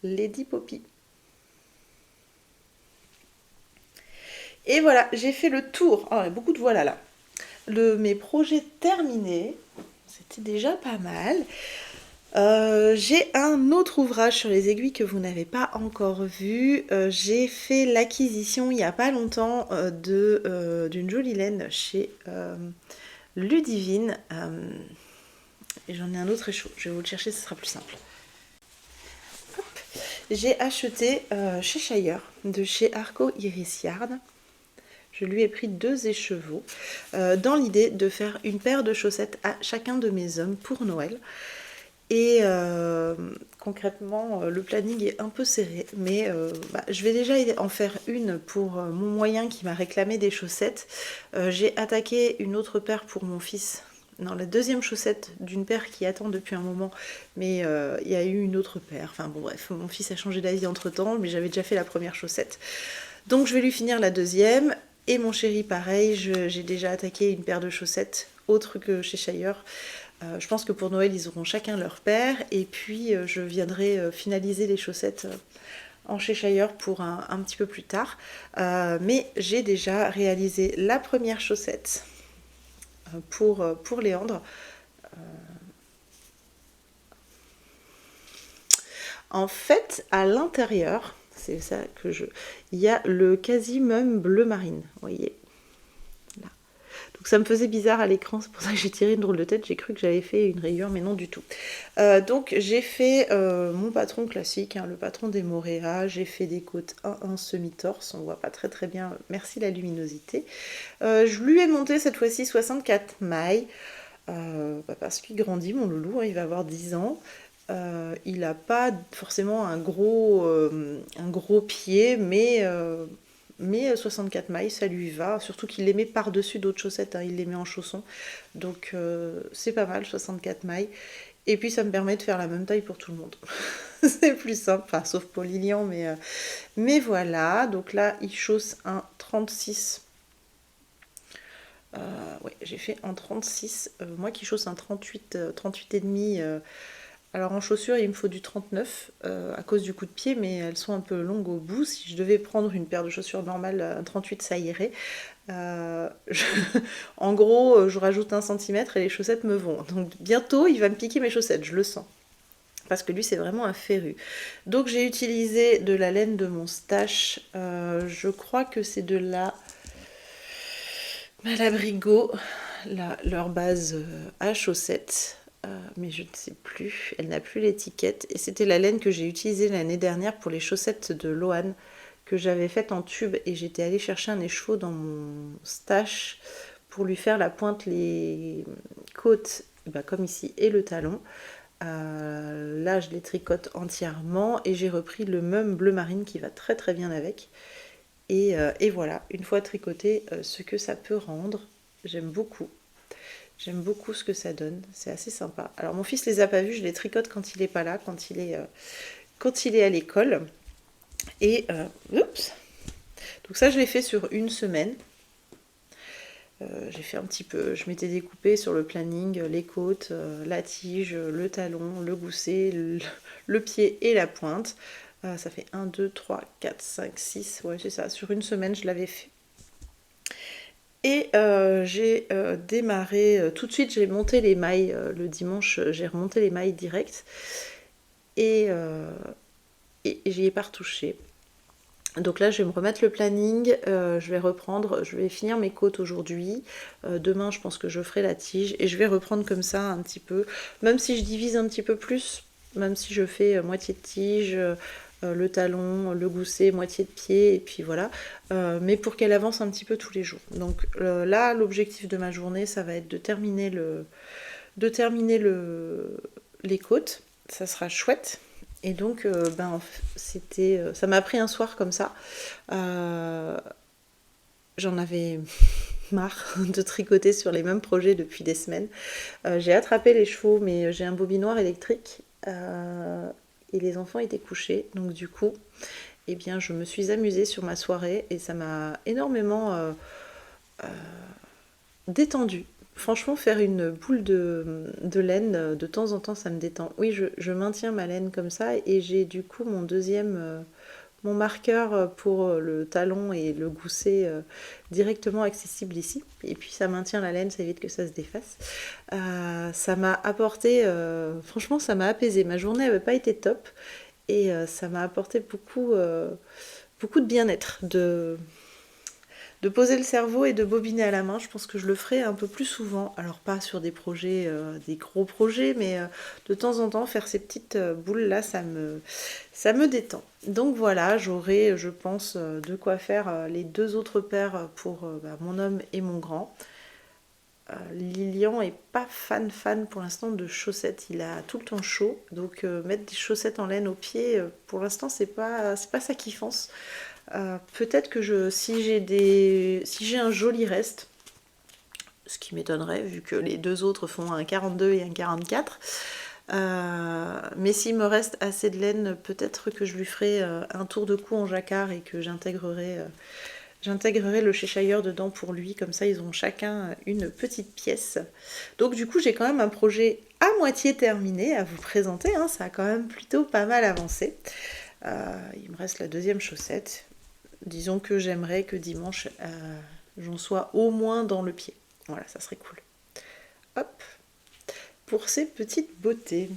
Lady Poppy. Et voilà, j'ai fait le tour. Oh, il y a beaucoup de voilà là. Mes projets terminés. C'était déjà pas mal. J'ai un autre ouvrage sur les aiguilles que vous n'avez pas encore vu. J'ai fait l'acquisition il n'y a pas longtemps d'une jolie laine chez Ludivine. Et j'en ai un autre échaud. Je vais vous le chercher, ce sera plus simple. Hop. J'ai acheté chez Shire, de chez Arco Iris Yarn. Je lui ai pris 2 écheveaux dans l'idée de faire une paire de chaussettes à chacun de mes hommes pour Noël. Et concrètement, le planning est un peu serré, mais je vais déjà en faire une pour mon moyen qui m'a réclamé des chaussettes. J'ai attaqué une autre paire pour mon fils. Non, la deuxième chaussette d'une paire qui attend depuis un moment, mais il y a eu une autre paire. Enfin bon bref, mon fils a changé d'avis entre temps, mais j'avais déjà fait la première chaussette. Donc je vais lui finir la deuxième. Et mon chéri pareil, j'ai déjà attaqué une paire de chaussettes, autre que chez Shire. Je pense que pour Noël, ils auront chacun leur paire. Et puis, je viendrai finaliser les chaussettes en chez Shire pour un petit peu plus tard. Mais j'ai déjà réalisé la première chaussette pour Léandre. En fait, à l'intérieur, c'est ça que il y a le Casimum bleu marine, vous voyez. Donc ça me faisait bizarre à l'écran, c'est pour ça que j'ai tiré une drôle de tête, j'ai cru que j'avais fait une rayure, mais non du tout. Donc j'ai fait mon patron classique, hein, le patron des Moréa, j'ai fait des côtes 1-1 semi-torse, on voit pas très très bien, merci la luminosité. Je lui ai monté cette fois-ci 64 mailles, parce qu'il grandit mon loulou, hein, il va avoir 10 ans. Il n'a pas forcément un gros pied, mais 64 mailles, ça lui va. Surtout qu'il les met par-dessus d'autres chaussettes, hein, il les met en chaussons. Donc c'est pas mal, 64 mailles. Et puis ça me permet de faire la même taille pour tout le monde. C'est plus simple, enfin, sauf pour Lilian, mais voilà. Donc là, il chausse un 36. Ouais, j'ai fait un 36. Moi qui chausse un 38, 38 et demi. Alors en chaussures, il me faut du 39 à cause du coup de pied, mais elles sont un peu longues au bout. Si je devais prendre une paire de chaussures normales, un 38, ça irait. En gros, je rajoute 1 cm et les chaussettes me vont. Donc bientôt, il va me piquer mes chaussettes, je le sens. Parce que lui, c'est vraiment un féru. Donc j'ai utilisé de la laine de mon stash. Je crois que c'est de la Malabrigo, leur base à chaussettes. Mais je ne sais plus, elle n'a plus l'étiquette. Et c'était la laine que j'ai utilisée l'année dernière pour les chaussettes de Lohan que j'avais faites en tube. Et j'étais allée chercher un écheveau dans mon stash pour lui faire la pointe, les côtes, comme ici, et le talon. Là, je les tricote entièrement et j'ai repris le même bleu marine qui va très très bien avec. Et voilà, une fois tricoté, ce que ça peut rendre, j'aime beaucoup. J'aime beaucoup ce que ça donne, c'est assez sympa. Alors mon fils les a pas vus, je les tricote quand il est pas là, quand il est à l'école. Et oups. Donc ça je l'ai fait sur une semaine. J'ai fait un petit peu, je m'étais découpé sur le planning les côtes, la tige, le talon, le gousset, le pied et la pointe. Ça fait 1, 2, 3, 4, 5, 6, ouais c'est ça, sur une semaine je l'avais fait. Et j'ai démarré, tout de suite j'ai monté les mailles, le dimanche j'ai remonté les mailles direct et j'y ai pas retouché. Donc là, je vais me remettre le planning, je vais reprendre, je vais finir mes côtes aujourd'hui. Demain, je pense que je ferai la tige et je vais reprendre comme ça un petit peu. Même si je divise un petit peu plus, même si je fais moitié de tige, le talon, le gousset, moitié de pied, et puis voilà. Mais pour qu'elle avance un petit peu tous les jours. Donc là, l'objectif de ma journée, ça va être de terminer les côtes. Ça sera chouette. Et donc, ça m'a pris un soir comme ça. J'en avais marre de tricoter sur les mêmes projets depuis des semaines. J'ai attrapé les chevaux, mais j'ai un bobinoir électrique et les enfants étaient couchés. Donc du coup, eh bien, je me suis amusée sur ma soirée et ça m'a énormément détendue. Franchement, faire une boule de laine de temps en temps, ça me détend. Oui, je maintiens ma laine comme ça et j'ai du coup mon marqueur pour le talon et le gousset directement accessible ici. Et puis ça maintient la laine, ça évite que ça se défasse. Ça m'a apporté, franchement, ça m'a apaisé. Ma journée n'avait pas été top et ça m'a apporté beaucoup de bien-être, de poser le cerveau et de bobiner à la main. Je pense que je le ferai un peu plus souvent. Alors pas sur des projets, des gros projets, mais de temps en temps faire ces petites boules là, ça me détend. Donc voilà, j'aurai, je pense, de quoi faire les deux autres paires pour mon homme et mon grand. Lilian est pas fan pour l'instant de chaussettes, il a tout le temps chaud, donc mettre des chaussettes en laine aux pieds, pour l'instant c'est pas sa kiffance. Peut-être que si j'ai un joli reste, ce qui m'étonnerait vu que les deux autres font un 42 et un 44, mais s'il me reste assez de laine, peut-être que je lui ferai un tour de cou en jacquard et que j'intégrerai le Cheshire dedans pour lui, comme ça ils ont chacun une petite pièce. Donc du coup j'ai quand même un projet à moitié terminé à vous présenter, hein, ça a quand même plutôt pas mal avancé. Il me reste la deuxième chaussette. Disons que j'aimerais que dimanche j'en sois au moins dans le pied. Voilà, ça serait cool. Hop, pour ces petites beautés.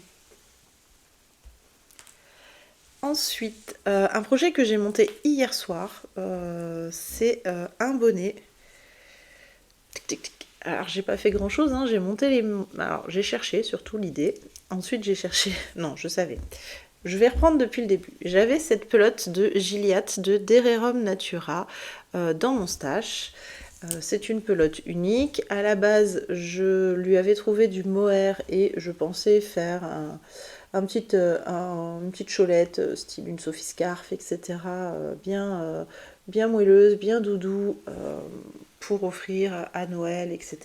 Ensuite, un projet que j'ai monté hier soir, c'est un bonnet. Tic, tic, tic. Alors j'ai pas fait grand chose, hein. J'ai monté les... Alors j'ai cherché surtout l'idée. Ensuite j'ai cherché... Non, je savais. Je vais reprendre depuis le début. J'avais cette pelote de Gilliatt de Dererum Natura dans mon stash. C'est une pelote unique. À la base, je lui avais trouvé du mohair et je pensais faire une petite cholette, style une Sophie Scarf, etc. Bien moelleuse, bien doudou, pour offrir à Noël, etc.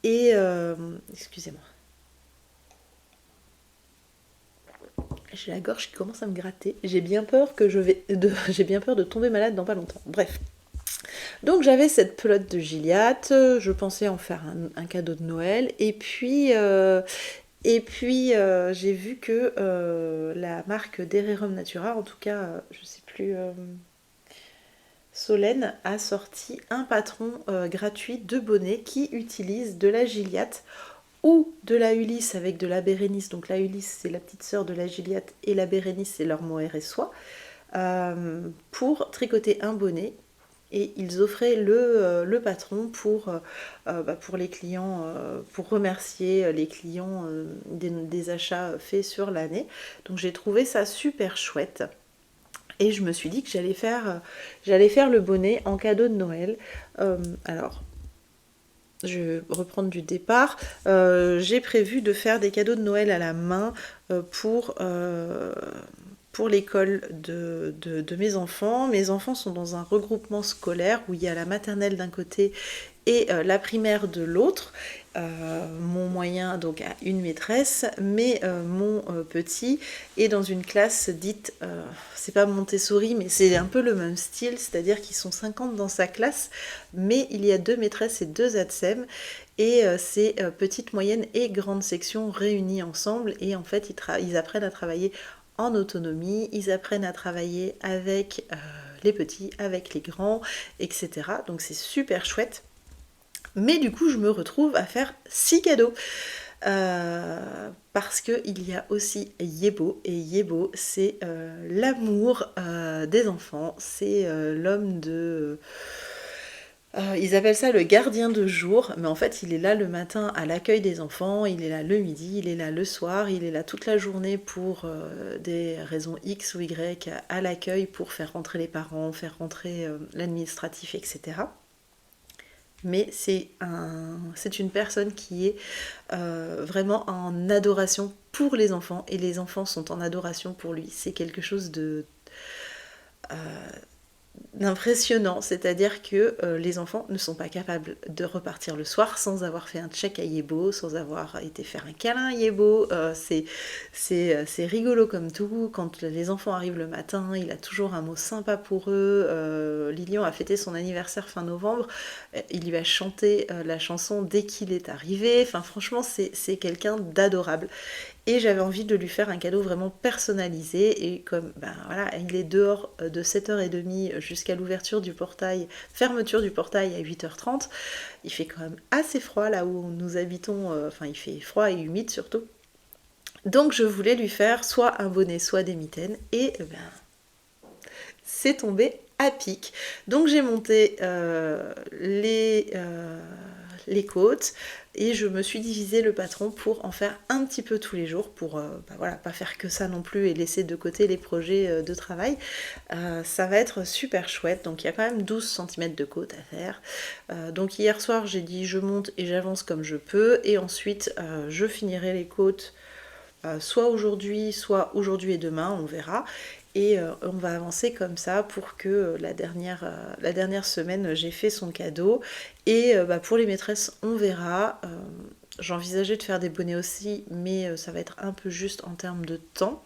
Et, excusez-moi. J'ai la gorge qui commence à me gratter. J'ai bien peur de tomber malade dans pas longtemps. Bref. Donc j'avais cette pelote de Gilliatt, je pensais en faire un cadeau de Noël, et puis j'ai vu que la marque Dererum Natura, en tout cas, je sais plus, Solène a sorti un patron gratuit de bonnet qui utilise de la Gilliatt ou de la Ulysse avec de la Bérénice. Donc la Ulysse c'est la petite sœur de la Gilliatt et la Bérénice c'est leur mohair et soie, pour tricoter un bonnet. Et ils offraient le patron pour les clients, pour remercier les clients des achats faits sur l'année. Donc j'ai trouvé ça super chouette. Et je me suis dit que j'allais faire le bonnet en cadeau de Noël. Alors, je vais reprendre du départ. J'ai prévu de faire des cadeaux de Noël à la main pour l'école de mes enfants. Mes enfants sont dans un regroupement scolaire où il y a la maternelle d'un côté et la primaire de l'autre. Mon moyen donc a une maîtresse, mais mon petit est dans une classe dite, c'est pas Montessori, mais c'est un peu le même style, c'est-à-dire qu'ils sont 50 dans sa classe, mais il y a 2 maîtresses et 2 ATSEM, et c'est petite, moyenne et grande section réunies ensemble, et en fait ils apprennent à travailler en autonomie, ils apprennent à travailler avec les petits, avec les grands, etc. Donc c'est super chouette. Mais du coup, je me retrouve à faire 6 cadeaux. Parce qu'il y a aussi Yebo, et Yebo, c'est l'amour des enfants. C'est l'homme de... ils appellent ça le gardien de jour, mais en fait il est là le matin à l'accueil des enfants, il est là le midi, il est là le soir, il est là toute la journée pour des raisons X ou Y à l'accueil, pour faire rentrer les parents, faire rentrer l'administratif, etc. Mais c'est une personne qui est vraiment en adoration pour les enfants, et les enfants sont en adoration pour lui. C'est quelque chose de d'impressionnant, c'est-à-dire que les enfants ne sont pas capables de repartir le soir sans avoir fait un check à Yebo, sans avoir été faire un câlin à Yebo. C'est rigolo comme tout. Quand les enfants arrivent le matin, il a toujours un mot sympa pour eux. Lilian a fêté son anniversaire fin novembre, il lui va chanter la chanson dès qu'il est arrivé. Enfin franchement, c'est quelqu'un d'adorable. Et j'avais envie de lui faire un cadeau vraiment personnalisé, et comme ben voilà, il est dehors de 7h30 jusqu'à l'ouverture du portail, fermeture du portail à 8h30, il fait quand même assez froid là où nous habitons, enfin il fait froid et humide surtout. Donc je voulais lui faire soit un bonnet, soit des mitaines, et ben c'est tombé à pic. Donc j'ai monté les côtes, et je me suis divisé le patron pour en faire un petit peu tous les jours, pour bah voilà, pas faire que ça non plus et laisser de côté les projets de travail. Ça va être super chouette. Donc il y a quand même 12 cm de côte à faire. Donc hier soir j'ai dit je monte et j'avance comme je peux, et ensuite je finirai les côtes soit aujourd'hui et demain, on verra. Et on va avancer comme ça pour que la dernière semaine, j'ai fait son cadeau. Et bah, pour les maîtresses, on verra. J'envisageais de faire des bonnets aussi, mais ça va être un peu juste en termes de temps.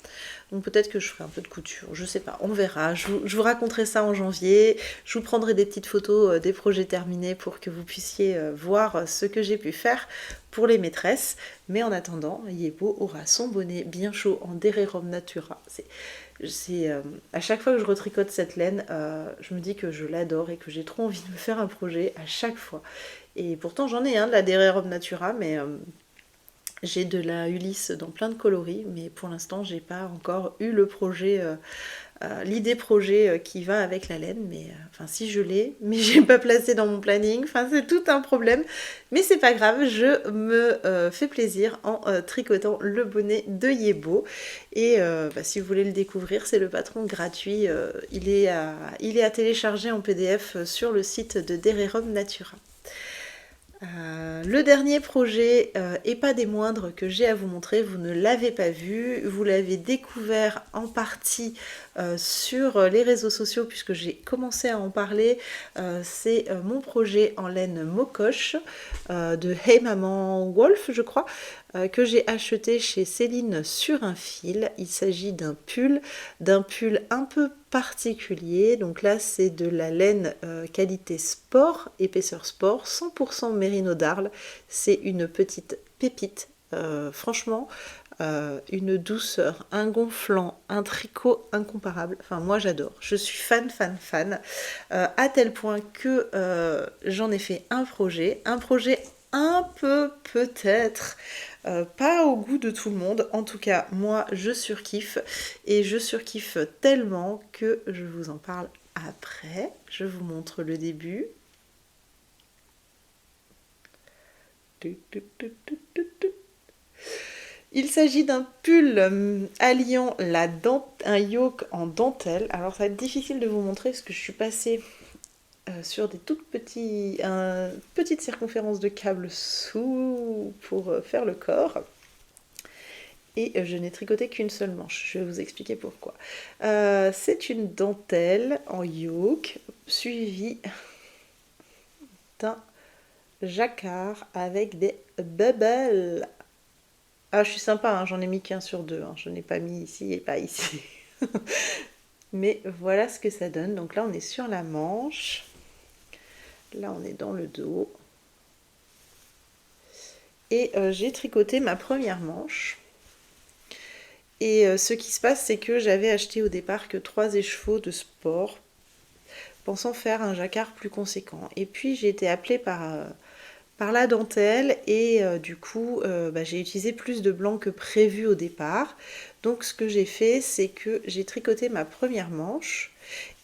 Donc peut-être que je ferai un peu de couture, je sais pas, on verra. Je vous raconterai ça en janvier. Je vous prendrai des petites photos des projets terminés pour que vous puissiez voir ce que j'ai pu faire pour les maîtresses. Mais en attendant, Yebo aura son bonnet bien chaud en Dererom Natura. À chaque fois que je retricote cette laine, je me dis que je l'adore et que j'ai trop envie de me faire un projet à chaque fois. Et pourtant j'en ai un de la Dererom Natura, mais j'ai de la Ulysse dans plein de coloris, mais pour l'instant j'ai pas encore eu le projet, l'idée projet qui va avec la laine. Mais enfin si je l'ai, mais j'ai pas placé dans mon planning. Enfin c'est tout un problème, mais c'est pas grave, je me fais plaisir en tricotant le bonnet de Yebo. Et bah, si vous voulez le découvrir, c'est le patron gratuit. Il est à télécharger en PDF sur le site de Dererom Natura. Le dernier projet, et pas des moindres, que j'ai à vous montrer, vous ne l'avez pas vu, vous l'avez découvert en partie sur les réseaux sociaux puisque j'ai commencé à en parler. C'est mon projet en laine Mocoche de Hey Maman Wolf, je crois, que j'ai acheté chez Céline sur un fil. Il s'agit d'un pull un peu particulier. Donc là c'est de la laine qualité sport, épaisseur sport, 100% mérino d'Arles. C'est une petite pépite, franchement, une douceur, un gonflant, un tricot incomparable. Enfin moi j'adore, je suis fan, à tel point que j'en ai fait un projet un peu peut-être pas au goût de tout le monde. En tout cas moi je surkiffe, et je surkiffe tellement que je vous en parle après. Je vous montre le début. Il s'agit d'un pull alliant un yoke en dentelle. Alors ça va être difficile de vous montrer parce que je suis passée sur des petites circonférences de câble sous pour faire le corps. Et je n'ai tricoté qu'une seule manche. Je vais vous expliquer pourquoi. C'est une dentelle en yoke suivie d'un jacquard avec des bubbles. Ah, je suis sympa, hein, j'en ai mis qu'un sur deux, hein, je n'ai pas mis ici et pas ici. Mais voilà ce que ça donne. Donc là, on est sur la manche. Là, on est dans le dos. Et j'ai tricoté ma première manche. Et ce qui se passe, c'est que j'avais acheté au départ que 3 écheveaux de sport, pensant faire un jacquard plus conséquent. Et puis j'ai été appelée par la dentelle et du coup j'ai utilisé plus de blanc que prévu au départ. Donc ce que j'ai fait, c'est que j'ai tricoté ma première manche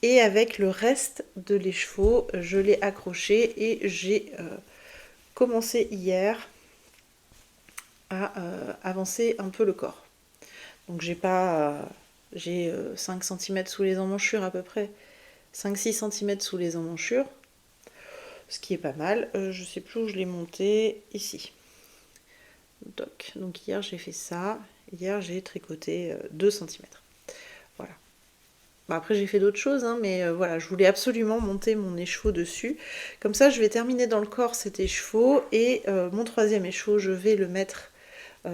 et avec le reste de l'écheveau, je l'ai accroché et j'ai commencé hier à avancer un peu le corps. Donc j'ai 5 cm sous les emmanchures à peu près, 5-6 cm sous les emmanchures, ce qui est pas mal. Je sais plus où je l'ai monté, ici. Donc hier j'ai fait ça, hier j'ai tricoté 2 cm. Voilà. Bon, après j'ai fait d'autres choses, hein, mais voilà, je voulais absolument monter mon écheveau dessus. Comme ça je vais terminer dans le corps cet écheveau et mon troisième écheveau je vais le mettre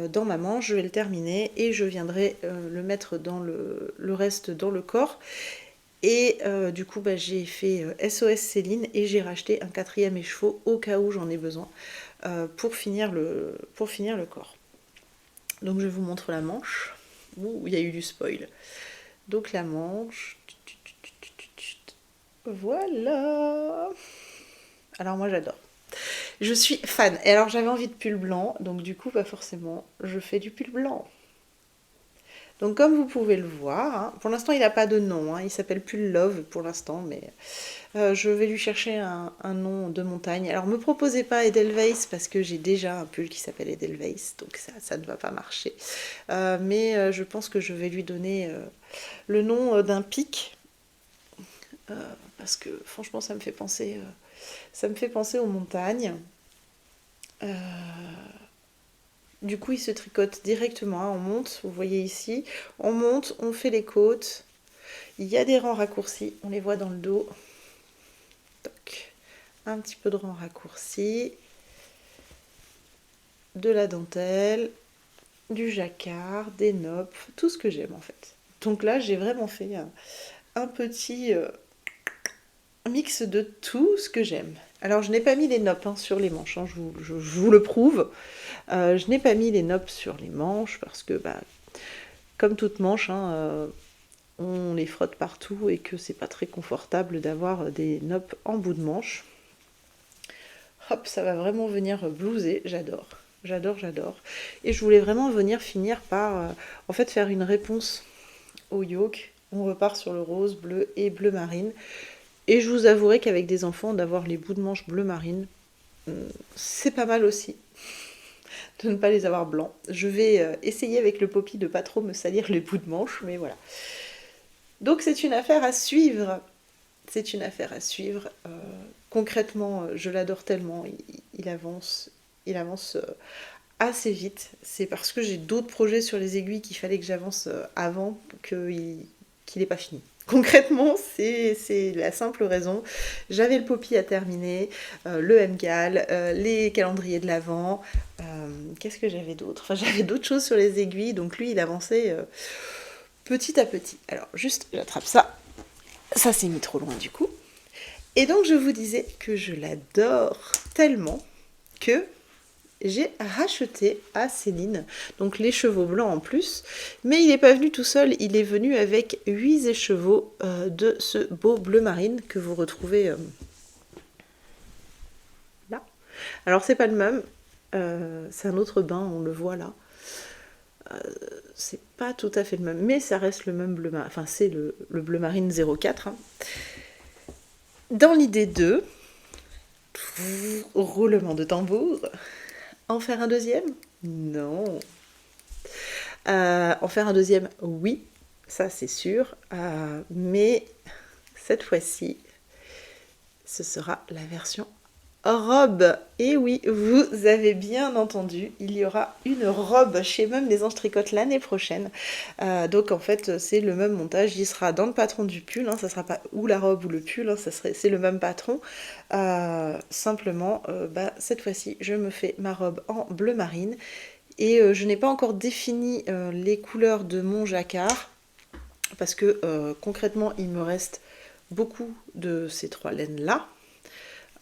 dans ma manche, je vais le terminer et je viendrai le mettre dans le reste dans le corps. Et du coup j'ai fait SOS Céline et j'ai racheté un quatrième écheveau au cas où j'en ai besoin pour finir le corps. Donc je vous montre la manche. Ouh, il y a eu du spoil. Donc la manche. Voilà. Alors moi j'adore. Je suis fan. Et alors j'avais envie de pull blanc, donc du coup forcément je fais du pull blanc. Donc comme vous pouvez le voir, hein, pour l'instant il n'a pas de nom, hein, il s'appelle Pull Love pour l'instant, mais je vais lui chercher un nom de montagne. Alors me proposez pas Edelweiss parce que j'ai déjà un pull qui s'appelle Edelweiss, donc ça ne va pas marcher. Mais je pense que je vais lui donner le nom d'un pic, parce que franchement ça me fait penser aux montagnes. Du coup, il se tricote directement, hein, on monte, vous voyez ici, on monte, on fait les côtes, il y a des rangs raccourcis, on les voit dans le dos. Toc. Un petit peu de rangs raccourcis, de la dentelle, du jacquard, des noppes, tout ce que j'aime en fait. Donc là, j'ai vraiment fait un petit mix de tout ce que j'aime. Alors, je n'ai pas mis les noppes hein, sur les manches, hein, je vous le prouve. Je n'ai pas mis les noppes sur les manches parce que, comme toute manche, hein, on les frotte partout et que c'est pas très confortable d'avoir des noppes en bout de manche. Hop, ça va vraiment venir blouser, j'adore. J'adore, j'adore. Et je voulais vraiment finir par, en fait, faire une réponse au yoke. On repart sur le rose, bleu et bleu marine. Et je vous avouerai qu'avec des enfants, d'avoir les bouts de manche bleu marine, c'est pas mal aussi. De ne pas les avoir blancs. Je vais essayer avec le poppy de pas trop me salir les bouts de manche, mais voilà. Donc c'est une affaire à suivre. C'est une affaire à suivre. Concrètement, je l'adore tellement. Il avance assez vite. C'est parce que j'ai d'autres projets sur les aiguilles qu'il fallait que j'avance avant qu'il n'est pas fini. Concrètement, c'est la simple raison. J'avais le poppy à terminer, le MGAL, les calendriers de l'Avent. Qu'est-ce que j'avais d'autre? Enfin, j'avais d'autres choses sur les aiguilles, donc lui, il avançait petit à petit. Alors, juste, j'attrape ça. Ça s'est mis trop loin du coup. Et donc, je vous disais que je l'adore tellement que j'ai racheté à Céline, donc l'écheveau blanc en plus, mais il n'est pas venu tout seul, il est venu avec 8 écheveaux de ce beau bleu marine que vous retrouvez là. Alors c'est pas le même, c'est un autre bain, on le voit là. C'est pas tout à fait le même, mais ça reste le même bleu marine, enfin c'est le bleu marine 04. Hein. Dans l'idée de roulement de tambour, en faire un deuxième? Non. En faire un deuxième, oui, ça c'est sûr. Mais cette fois-ci, ce sera la version robe. Et oui, vous avez bien entendu, il y aura une robe chez Meubles Maison Je Tricote l'année prochaine. Donc en fait, c'est le même montage, il sera dans le patron du pull, hein, ça sera pas ou la robe ou le pull, hein, c'est le même patron. Simplement, cette fois-ci, je me fais ma robe en bleu marine. Et je n'ai pas encore défini les couleurs de mon jacquard, parce que concrètement, il me reste beaucoup de ces trois laines-là.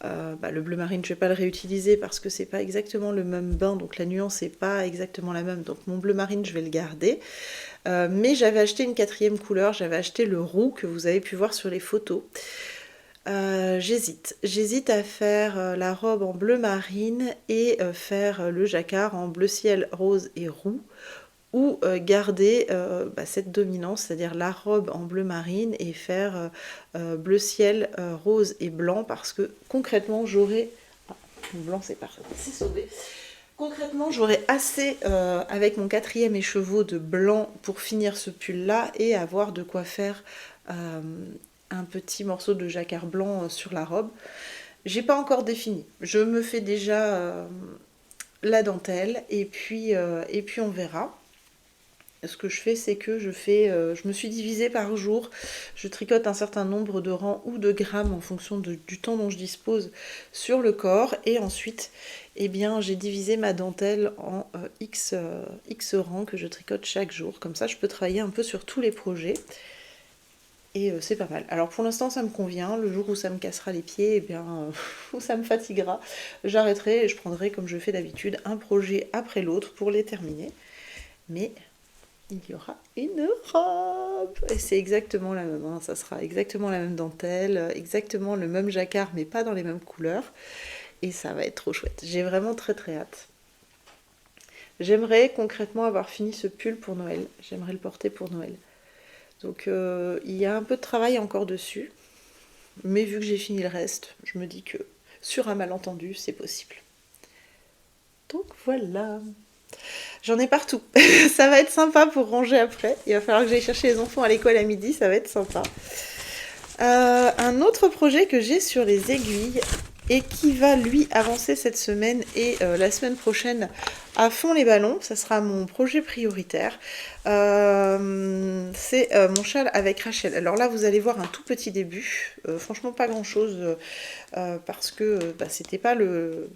Le bleu marine, je ne vais pas le réutiliser parce que c'est pas exactement le même bain, donc la nuance n'est pas exactement la même. Donc mon bleu marine, je vais le garder. Mais j'avais acheté une quatrième couleur, j'avais acheté le roux que vous avez pu voir sur les photos. J'hésite à faire la robe en bleu marine et faire le jacquard en bleu ciel, rose et roux, ou garder cette dominance, c'est-à-dire la robe en bleu marine et faire bleu ciel, rose et blanc, parce que concrètement j'aurai... Ah, blanc c'est parfait, c'est sauvé. Concrètement j'aurai assez avec mon quatrième écheveau de blanc pour finir ce pull là et avoir de quoi faire un petit morceau de jacquard blanc sur la robe. J'ai pas encore défini, je me fais déjà la dentelle et puis on verra. Ce que je fais, c'est que je me suis divisée par jour. Je tricote un certain nombre de rangs ou de grammes en fonction du temps dont je dispose sur le corps. Et ensuite, eh bien, j'ai divisé ma dentelle en X rangs que je tricote chaque jour. Comme ça, je peux travailler un peu sur tous les projets. Et c'est pas mal. Alors pour l'instant, ça me convient. Le jour où ça me cassera les pieds, eh bien, où ça me fatiguera, j'arrêterai et je prendrai, comme je fais d'habitude, un projet après l'autre pour les terminer. Mais il y aura une robe. Et c'est exactement la même, hein. Ça sera exactement la même dentelle, exactement le même jacquard, mais pas dans les mêmes couleurs. Et ça va être trop chouette. J'ai vraiment très très hâte. J'aimerais concrètement avoir fini ce pull pour Noël. J'aimerais le porter pour Noël. Donc il y a un peu de travail encore dessus. Mais vu que j'ai fini le reste, je me dis que sur un malentendu, c'est possible. Donc voilà. J'en ai partout. Ça va être sympa pour ranger après. Il va falloir que j'aille chercher les enfants à l'école à midi, ça va être sympa. Un autre projet que j'ai sur les aiguilles et qui va lui avancer cette semaine et la semaine prochaine à fond les ballons, ça sera mon projet prioritaire. C'est mon châle avec Rachel. Alors là vous allez voir un tout petit début, franchement pas grand chose parce que c'était pas le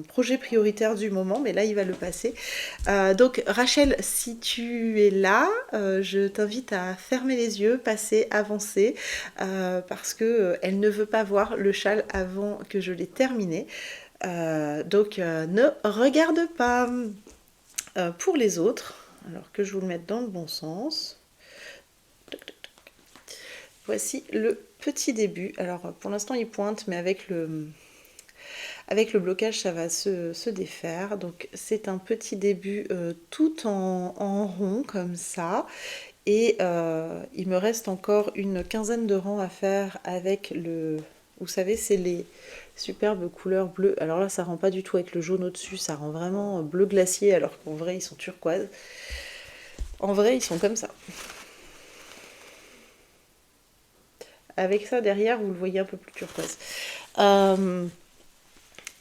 projet prioritaire du moment, mais là il va le passer. Donc Rachel, si tu es là, je t'invite à fermer les yeux, passer, avancer, parce que elle ne veut pas voir le châle avant que je l'ai terminé. Donc ne regarde pas. Pour les autres, alors que je vous le mette dans le bon sens. Voici le petit début. Alors pour l'instant il pointe, mais avec le blocage, ça va se défaire. Donc c'est un petit début tout en rond comme ça. Et il me reste encore une quinzaine de rangs à faire avec le... Vous savez, c'est les superbes couleurs bleues. Alors là, ça rend pas du tout avec le jaune au-dessus. Ça rend vraiment bleu glacier, alors qu'en vrai, ils sont turquoise. En vrai, ils sont comme ça. Avec ça derrière, vous le voyez un peu plus turquoise.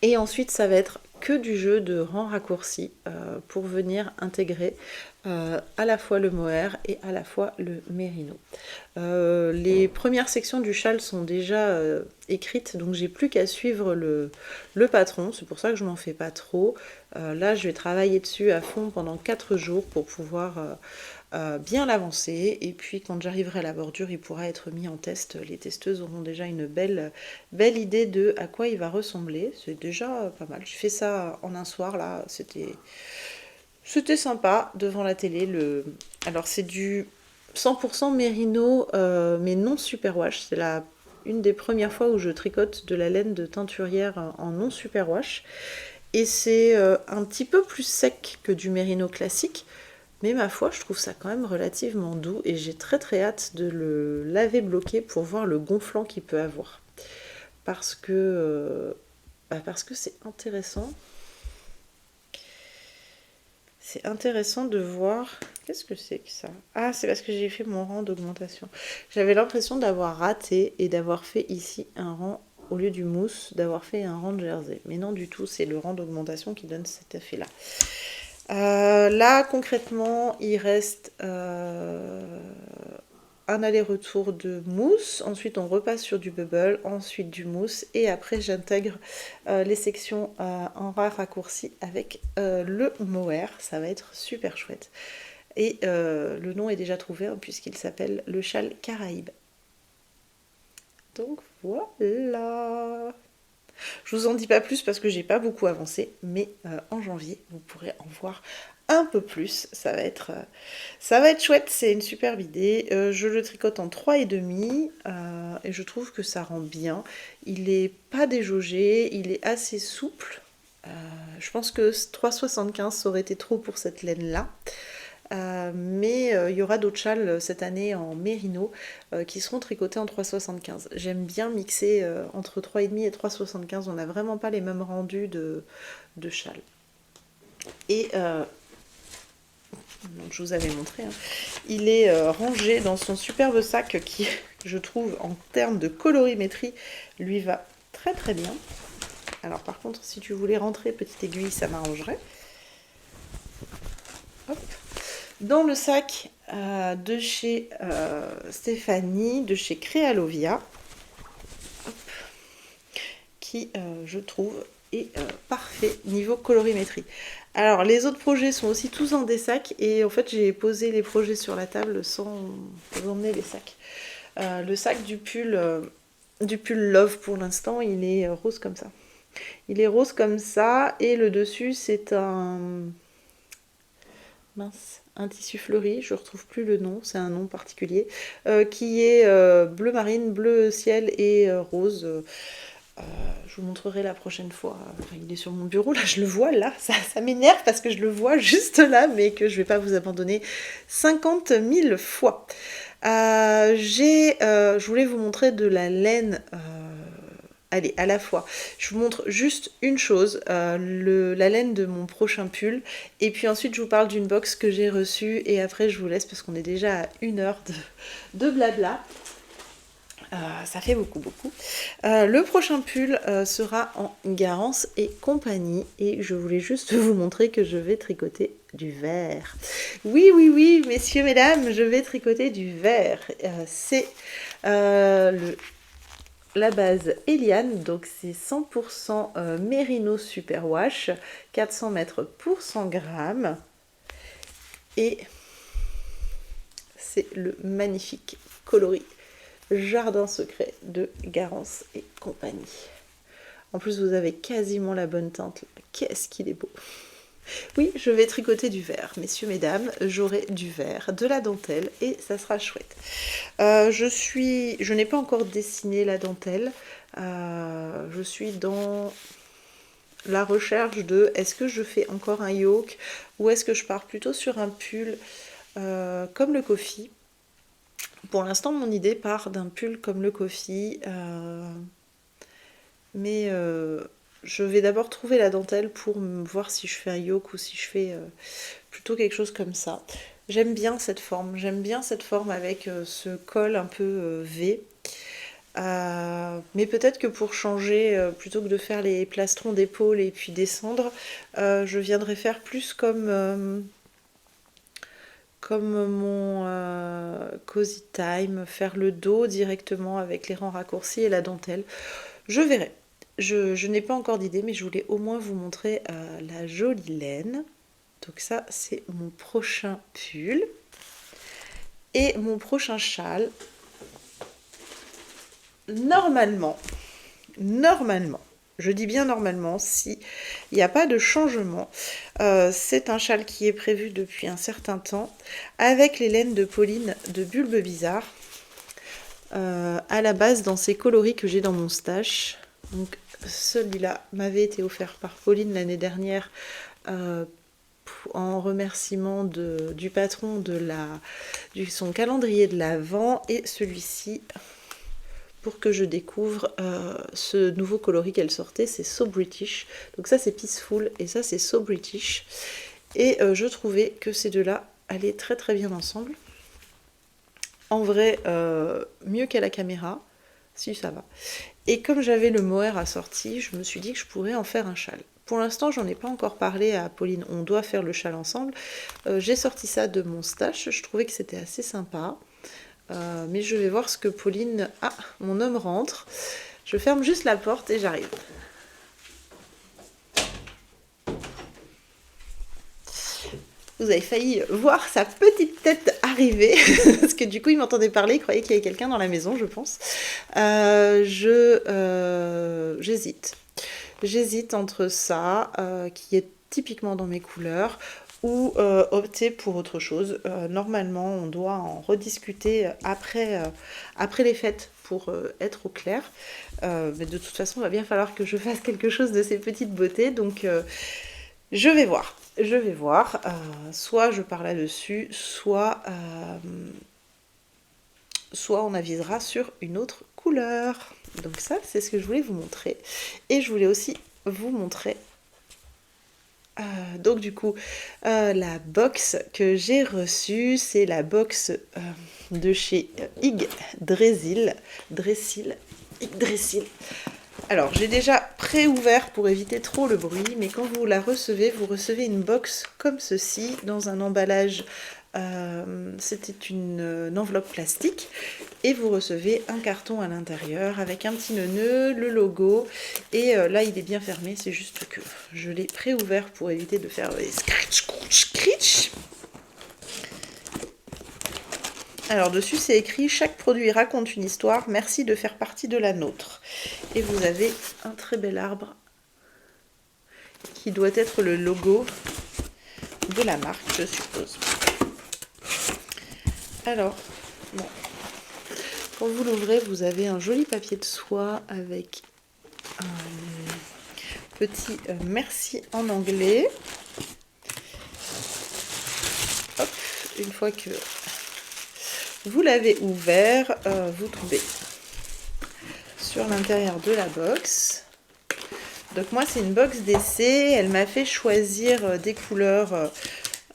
Et ensuite, ça va être que du jeu de rangs raccourcis pour venir intégrer à la fois le mohair et à la fois le mérino. Les premières sections du châle sont déjà écrites, donc j'ai plus qu'à suivre le patron, c'est pour ça que je m'en fais pas trop. Là, je vais travailler dessus à fond pendant 4 jours pour pouvoir bien l'avancer, et puis quand j'arriverai à la bordure, il pourra être mis en test. Les testeuses auront déjà une belle idée de à quoi il va ressembler. C'est déjà pas mal. J'ai fait ça en un soir là, c'était sympa devant la télé. Alors c'est du 100% mérino, mais non superwash. C'est une des premières fois où je tricote de la laine de teinturière en non superwash. Et c'est un petit peu plus sec que du mérino classique. Mais ma foi, je trouve ça quand même relativement doux et j'ai très très hâte de le laver bloqué pour voir le gonflant qu'il peut avoir. Parce que c'est intéressant. C'est intéressant de voir... Qu'est-ce que c'est que ça? Ah, c'est parce que j'ai fait mon rang d'augmentation. J'avais l'impression d'avoir raté et d'avoir fait ici un rang au lieu du mousse, d'avoir fait un rang de jersey. Mais non du tout, c'est le rang d'augmentation qui donne cet effet-là. Là, concrètement, il reste un aller-retour de mousse, ensuite on repasse sur du bubble, ensuite du mousse, et après j'intègre les sections en raccourci avec le mohair. Ça va être super chouette. Et le nom est déjà trouvé hein, puisqu'il s'appelle le châle Caraïbe. Donc voilà. Je vous en dis pas plus parce que j'ai pas beaucoup avancé, mais en janvier, vous pourrez en voir un peu plus. Ça va être chouette, c'est une superbe idée. Je le tricote en 3,5 et je trouve que ça rend bien. Il est pas déjaugé, il est assez souple. Je pense que 3,75 ça aurait été trop pour cette laine-là. Mais il y aura d'autres châles cette année en mérino qui seront tricotés en 3,75. J'aime bien mixer entre 3,5 et 3,75. On n'a vraiment pas les mêmes rendus de châles. Et donc je vous avais montré, hein, il est rangé dans son superbe sac qui, je trouve, en termes de colorimétrie, lui va très très bien. Alors par contre, si tu voulais rentrer petite aiguille, ça m'arrangerait. Hop. Dans le sac de chez Stéphanie, de chez Crealovia, hop, qui, je trouve, est parfait niveau colorimétrie. Alors, les autres projets sont aussi tous dans des sacs, et en fait, j'ai posé les projets sur la table sans emmener les sacs. Le sac du pull Love, pour l'instant, il est rose comme ça. Il est rose comme ça, et le dessus, c'est un tissu fleuri, je ne retrouve plus le nom, c'est un nom particulier, qui est bleu marine, bleu ciel et rose. Je vous montrerai la prochaine fois. Enfin, il est sur mon bureau, là je le vois, là, ça m'énerve parce que je le vois juste là, mais que je ne vais pas vous abandonner 50 000 fois. Je voulais vous montrer de la laine... Allez, à la fois, je vous montre juste une chose, la laine de mon prochain pull, et puis ensuite je vous parle d'une box que j'ai reçue, et après je vous laisse parce qu'on est déjà à 1 heure de blabla. Ça fait beaucoup. Le prochain pull sera en Garance et compagnie, et je voulais juste vous montrer que je vais tricoter du vert. Oui, messieurs, mesdames, je vais tricoter du vert. C'est la base Eliane, donc c'est 100% Merino Superwash, 400 mètres pour 100 grammes, et c'est le magnifique coloris Jardin secret de Garance et compagnie. En plus, vous avez quasiment la bonne teinte. Qu'est-ce qu'il est beau! Oui, je vais tricoter du vert, messieurs, mesdames. J'aurai du vert, de la dentelle, et ça sera chouette. Je n'ai pas encore dessiné la dentelle. Je suis dans la recherche de est-ce que je fais encore un yoke ou est-ce que je pars plutôt sur un pull comme le coffee. Pour l'instant, mon idée part d'un pull comme le coffee, mais je vais d'abord trouver la dentelle pour voir si je fais un yoke ou si je fais plutôt quelque chose comme ça. J'aime bien cette forme avec ce col un peu V. Mais peut-être que pour changer, plutôt que de faire les plastrons d'épaule et puis descendre, je viendrai faire plus comme mon Cozy Time, faire le dos directement avec les rangs raccourcis et la dentelle. Je verrai. Je n'ai pas encore d'idée, mais je voulais au moins vous montrer la jolie laine. Donc ça, c'est mon prochain pull. Et mon prochain châle, normalement, je dis bien normalement, si il n'y a pas de changement, c'est un châle qui est prévu depuis un certain temps, avec les laines de Pauline de Bulbe Bizarre, à la base dans ces coloris que j'ai dans mon stash. Donc celui-là m'avait été offert par Pauline l'année dernière, en remerciement du patron de son calendrier de l'Avent, et celui-ci pour que je découvre ce nouveau coloris qu'elle sortait, c'est So British. Donc ça c'est Peaceful et ça c'est So British. Et je trouvais que ces deux-là allaient très très bien ensemble. En vrai, mieux qu'à la caméra, si ça va. Et comme j'avais le mohair assorti, je me suis dit que je pourrais en faire un châle. Pour l'instant, j'en ai pas encore parlé à Pauline, on doit faire le châle ensemble. J'ai sorti ça de mon stash, je trouvais que c'était assez sympa. Mais je vais voir ce que Pauline... Ah, mon homme rentre. Je ferme juste la porte et j'arrive. Vous avez failli voir sa petite tête arriver, parce que du coup il m'entendait parler, il croyait qu'il y avait quelqu'un dans la maison, je pense. J'hésite. J'hésite entre ça, qui est typiquement dans mes couleurs, ou opter pour autre chose. Normalement, on doit en rediscuter après les fêtes pour être au clair. Mais de toute façon, il va bien falloir que je fasse quelque chose de ces petites beautés, donc je vais voir. Je vais voir. Soit je pars là-dessus, soit on avisera sur une autre couleur. Donc ça, c'est ce que je voulais vous montrer. Et je voulais aussi vous montrer donc du coup, la box que j'ai reçue, c'est la box de chez Yggdrasil. Yggdrasil. Alors, j'ai déjà pré-ouvert pour éviter trop le bruit, mais quand vous la recevez, vous recevez une box comme ceci, dans un emballage, c'était une enveloppe plastique, et vous recevez un carton à l'intérieur avec un petit nœud, le logo, et là il est bien fermé, c'est juste que je l'ai pré-ouvert pour éviter de faire les scratch, scratch. Alors dessus c'est écrit « Chaque produit raconte une histoire, merci de faire partie de la nôtre ». Et vous avez un très bel arbre qui doit être le logo de la marque, je suppose. Alors, bon, quand vous l'ouvrez, vous avez un joli papier de soie avec un petit merci en anglais. Hop, une fois que vous l'avez ouvert, vous tombez sur l'intérieur de la box. Donc moi c'est une box d'essai, elle m'a fait choisir des couleurs,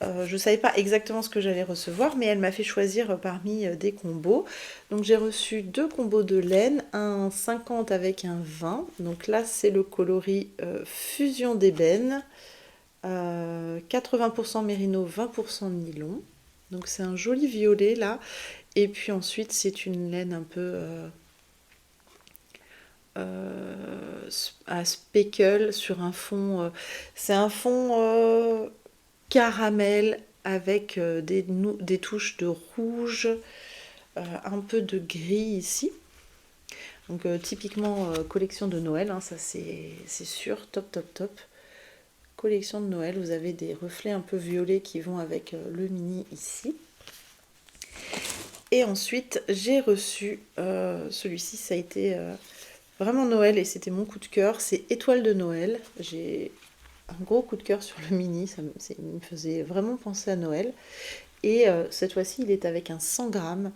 je ne savais pas exactement ce que j'allais recevoir, mais elle m'a fait choisir parmi des combos. Donc j'ai reçu 2 combos de laine, un 50 avec un 20, donc là c'est le coloris fusion d'ébène, 80% mérino, 20% nylon, donc c'est un joli violet là, et puis ensuite c'est une laine un peu... à speckle sur un fond, c'est un fond caramel avec des touches de rouge, un peu de gris ici. Donc typiquement collection de Noël, hein, ça c'est sûr, top top top. Collection de Noël, vous avez des reflets un peu violets qui vont avec le mini ici. Et ensuite j'ai reçu celui-ci, ça a été vraiment Noël et c'était mon coup de cœur, c'est Étoile de Noël. J'ai un gros coup de cœur sur le mini, il me faisait vraiment penser à Noël. Et cette fois-ci, il est avec un 100 grammes.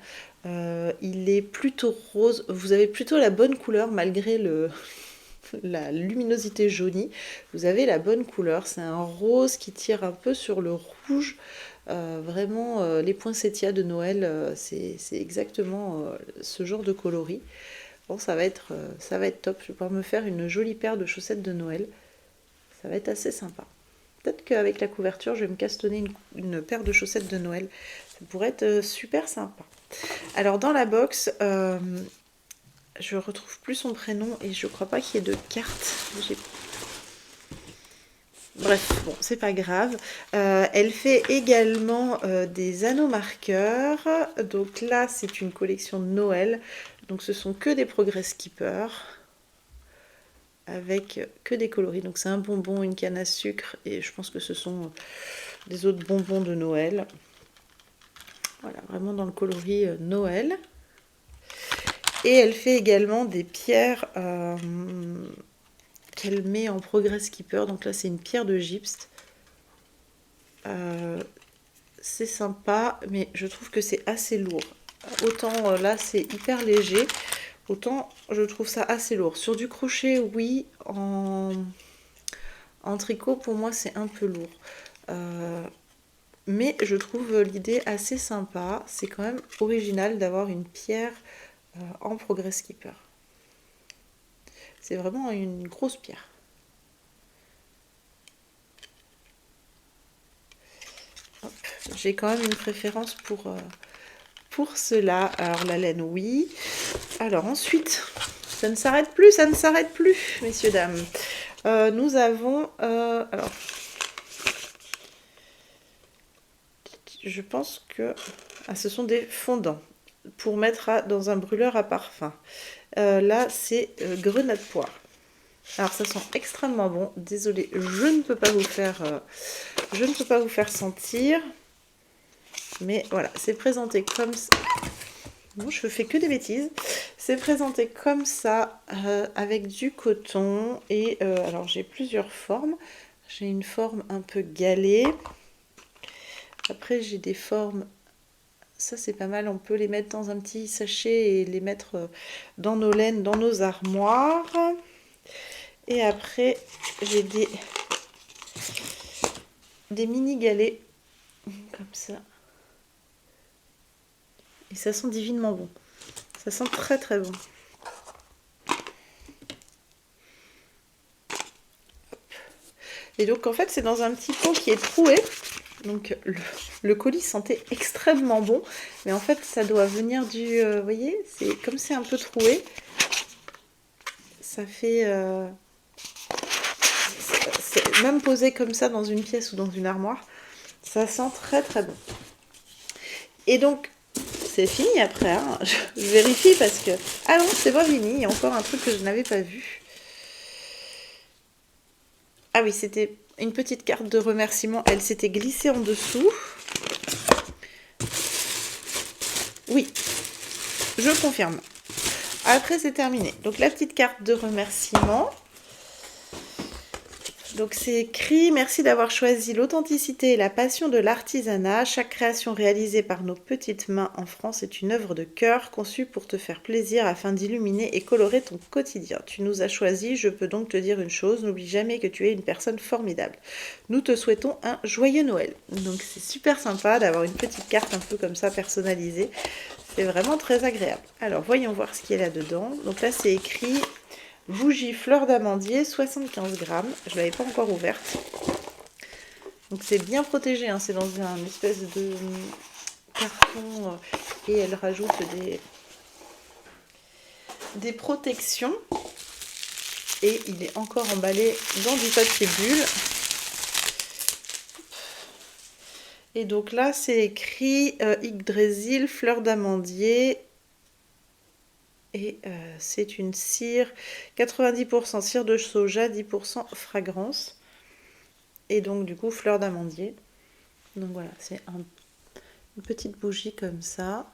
Il est plutôt rose. Vous avez plutôt la bonne couleur malgré la luminosité jaunie. Vous avez la bonne couleur. C'est un rose qui tire un peu sur le rouge. Vraiment, les poinsettias de Noël, c'est exactement ce genre de coloris. Bon, ça va être top. Je vais pouvoir me faire une jolie paire de chaussettes de Noël. Ça va être assez sympa. Peut-être qu'avec la couverture, je vais me castonner une paire de chaussettes de Noël. Ça pourrait être super sympa. Alors dans la box, je retrouve plus son prénom et je crois pas qu'il y ait de carte. Bref, bon, c'est pas grave. Elle fait également des anneaux marqueurs. Donc là, c'est une collection de Noël. Donc ce sont que des Progress Keeper avec que des coloris. Donc c'est un bonbon, une canne à sucre et je pense que ce sont des autres bonbons de Noël. Voilà, vraiment dans le coloris Noël. Et elle fait également des pierres qu'elle met en Progress Keeper. Donc là c'est une pierre de gypse. C'est sympa, mais je trouve que c'est assez lourd. Autant là c'est hyper léger, autant je trouve ça assez lourd. Sur du crochet, oui, en tricot, pour moi, c'est un peu lourd. Mais je trouve l'idée assez sympa. C'est quand même original d'avoir une pierre en Progress Keeper. C'est vraiment une grosse pierre. J'ai quand même une préférence pour cela. Alors la laine, oui. Alors ensuite, ça ne s'arrête plus, messieurs, dames. Nous avons... alors, je pense que... Ah, ce sont des fondants pour mettre dans un brûleur à parfum. Là, c'est grenade poire. Alors, ça sent extrêmement bon. Désolée, je ne peux pas vous faire sentir. Mais voilà, c'est présenté comme ça. Bon, je fais que des bêtises. C'est présenté comme ça, avec du coton. Et alors, j'ai plusieurs formes. J'ai une forme un peu galée. Après, j'ai des formes... Ça, c'est pas mal. On peut les mettre dans un petit sachet et les mettre dans nos laines, dans nos armoires. Et après, j'ai des mini galets. Comme ça. Et ça sent divinement bon. Ça sent très très bon. Et donc en fait c'est dans un petit pot qui est troué. Donc le colis sentait extrêmement bon. Mais en fait ça doit venir du... vous voyez, c'est comme c'est un peu troué. Ça fait... c'est même posé comme ça dans une pièce ou dans une armoire. Ça sent très très bon. Et donc c'est fini après. Hein. Je vérifie parce que... Ah non, c'est pas fini. Il y a encore un truc que je n'avais pas vu. Ah oui, c'était une petite carte de remerciement. Elle s'était glissée en dessous. Oui, je confirme. Après, c'est terminé. Donc, la petite carte de remerciement. Donc, c'est écrit « Merci d'avoir choisi l'authenticité et la passion de l'artisanat. Chaque création réalisée par nos petites mains en France est une œuvre de cœur conçue pour te faire plaisir afin d'illuminer et colorer ton quotidien. Tu nous as choisis, je peux donc te dire une chose, n'oublie jamais que tu es une personne formidable. Nous te souhaitons un joyeux Noël. » Donc, c'est super sympa d'avoir une petite carte un peu comme ça personnalisée. C'est vraiment très agréable. Alors, voyons voir ce qu'il y a là-dedans. Donc là, c'est écrit... Bougie fleur d'amandier, 75 grammes. Je ne l'avais pas encore ouverte. Donc c'est bien protégé. Hein. C'est dans un espèce de carton. Et elle rajoute des protections. Et il est encore emballé dans du papier bulle. Et donc là, c'est écrit Yggdrasil, fleur d'amandier. Et c'est une cire, 90% cire de soja, 10% fragrance. Et donc du coup, fleur d'amandier. Donc voilà, c'est une petite bougie comme ça.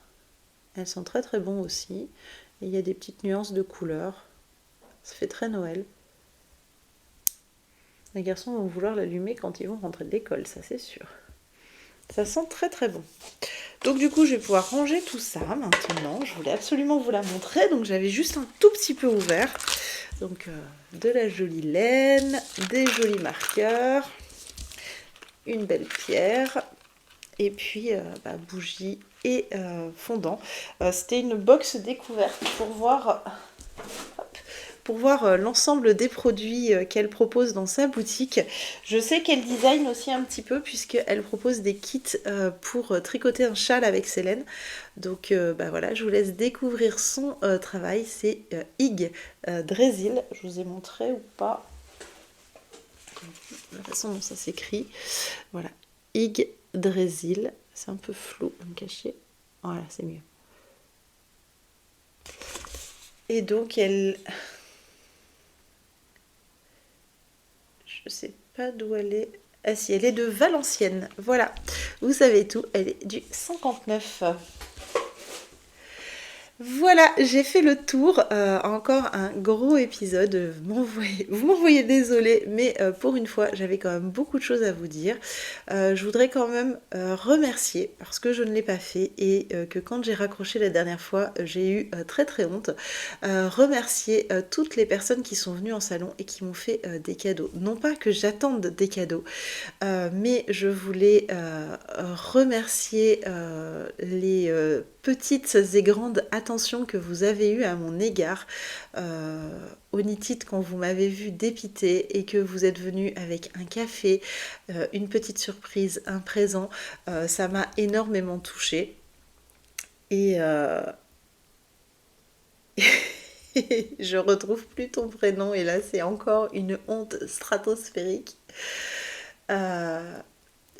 Elles sont très très bon aussi. Et il y a des petites nuances de couleurs. Ça fait très Noël. Les garçons vont vouloir l'allumer quand ils vont rentrer de l'école, ça c'est sûr. Ça sent très très bon. Donc du coup, je vais pouvoir ranger tout ça maintenant. Je voulais absolument vous la montrer. Donc j'avais juste un tout petit peu ouvert. Donc de la jolie laine, des jolis marqueurs, une belle pierre, et puis bougie et fondant. C'était une box découverte pour voir... l'ensemble des produits qu'elle propose dans sa boutique. Je sais qu'elle design aussi un petit peu puisqu'elle propose des kits pour tricoter un châle avec ses laines. Donc voilà, je vous laisse découvrir son travail. C'est Yggdrasil. Je vous ai montré ou pas la façon dont ça s'écrit. Voilà, Yggdrasil. C'est un peu flou, me cacher. Voilà, c'est mieux. Et donc elle... Je sais pas d'où elle est. Ah si, elle est de Valenciennes. Voilà, vous savez tout. Elle est du 59. Voilà, j'ai fait le tour. Encore un gros épisode. Vous m'envoyez désolé, mais pour une fois, j'avais quand même beaucoup de choses à vous dire. Je voudrais quand même remercier, parce que je ne l'ai pas fait, et que quand j'ai raccroché la dernière fois, j'ai eu très très honte. Remercier toutes les personnes qui sont venues en salon et qui m'ont fait des cadeaux. Non pas que j'attende des cadeaux, mais je voulais remercier les petites et grandes attentions que vous avez eues à mon égard. Onitite, quand vous m'avez vu dépiter et que vous êtes venu avec un café, une petite surprise, un présent, ça m'a énormément touchée. Et je retrouve plus ton prénom et là c'est encore une honte stratosphérique. Euh,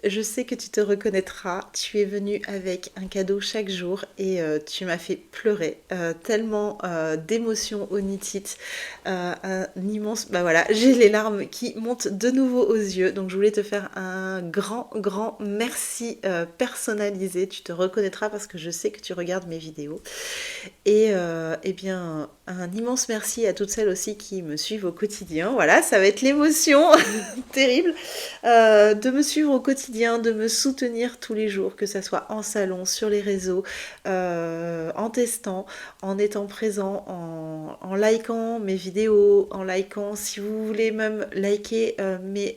Je sais que tu te reconnaîtras, tu es venu avec un cadeau chaque jour et tu m'as fait pleurer, tellement d'émotions onitites, un immense... Bah voilà, j'ai les larmes qui montent de nouveau aux yeux, donc je voulais te faire un grand merci personnalisé, tu te reconnaîtras parce que je sais que tu regardes mes vidéos. Et eh bien, un immense merci à toutes celles aussi qui me suivent au quotidien. Voilà, ça va être l'émotion terrible de me suivre au quotidien, de me soutenir tous les jours, que ce soit en salon, sur les réseaux, en testant, en étant présent, en likant mes vidéos, en likant, si vous voulez même liker mes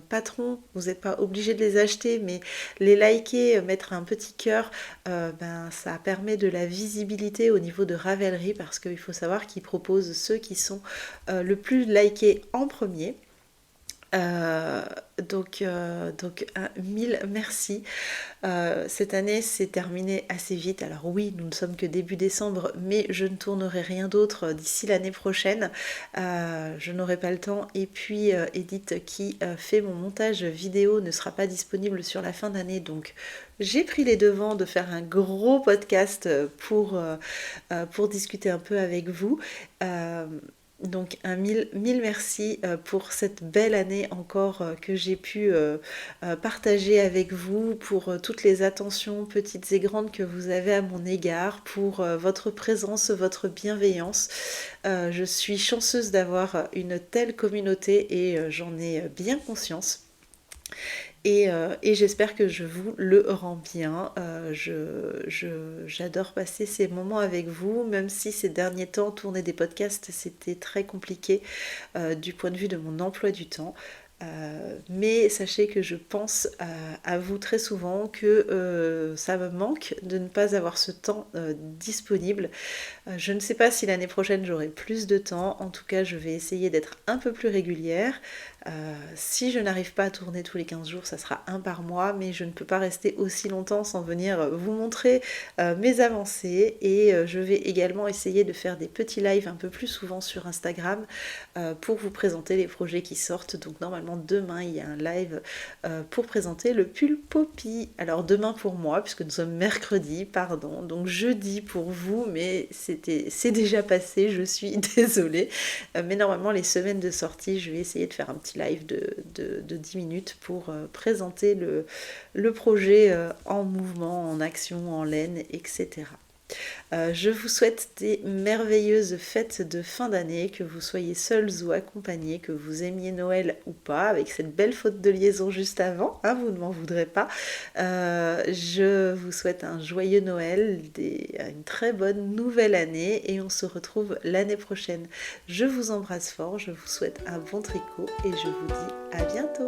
patrons, vous n'êtes pas obligé de les acheter, mais les liker, mettre un petit cœur, ben, ça permet de la visibilité au niveau de Ravelry parce qu'il faut savoir qu'ils proposent ceux qui sont le plus likés en premier. Euh, donc mille merci. Cette année s'est terminée assez vite. Alors oui, nous ne sommes que début décembre, mais je ne tournerai rien d'autre d'ici l'année prochaine. Je n'aurai pas le temps. Et puis Edith qui fait mon montage vidéo ne sera pas disponible sur la fin d'année. Donc j'ai pris les devants de faire un gros podcast pour discuter un peu avec vous. Donc un mille merci pour cette belle année encore que j'ai pu partager avec vous, pour toutes les attentions petites et grandes que vous avez à mon égard, pour votre présence, votre bienveillance. Je suis chanceuse d'avoir une telle communauté et j'en ai bien conscience. Et j'espère que je vous le rends bien. J'adore passer ces moments avec vous, même si ces derniers temps, tourner des podcasts, c'était très compliqué du point de vue de mon emploi du temps. Mais sachez que je pense à vous très souvent, que ça me manque de ne pas avoir ce temps disponible. Je ne sais pas si l'année prochaine j'aurai plus de temps. En tout cas, je vais essayer d'être un peu plus régulière. Si je n'arrive pas à tourner tous les 15 jours, ça sera un par mois, mais je ne peux pas rester aussi longtemps sans venir vous montrer mes avancées. Et je vais également essayer de faire des petits lives un peu plus souvent sur Instagram pour vous présenter les projets qui sortent. Donc normalement demain, il y a un live pour présenter le pull Poppy. Alors demain pour moi, puisque nous sommes mercredi, pardon. Donc jeudi pour vous, mais c'est déjà passé, je suis désolée. Mais normalement, les semaines de sortie, je vais essayer de faire un petit live de 10 minutes pour présenter le projet en mouvement, en action, en laine, etc. Je vous souhaite des merveilleuses fêtes de fin d'année, que vous soyez seuls ou accompagnés, que vous aimiez Noël ou pas, avec cette belle faute de liaison juste avant, hein, vous ne m'en voudrez pas. Je vous souhaite un joyeux Noël, une très bonne nouvelle année et on se retrouve l'année prochaine. Je vous embrasse fort, je vous souhaite un bon tricot et je vous dis à bientôt.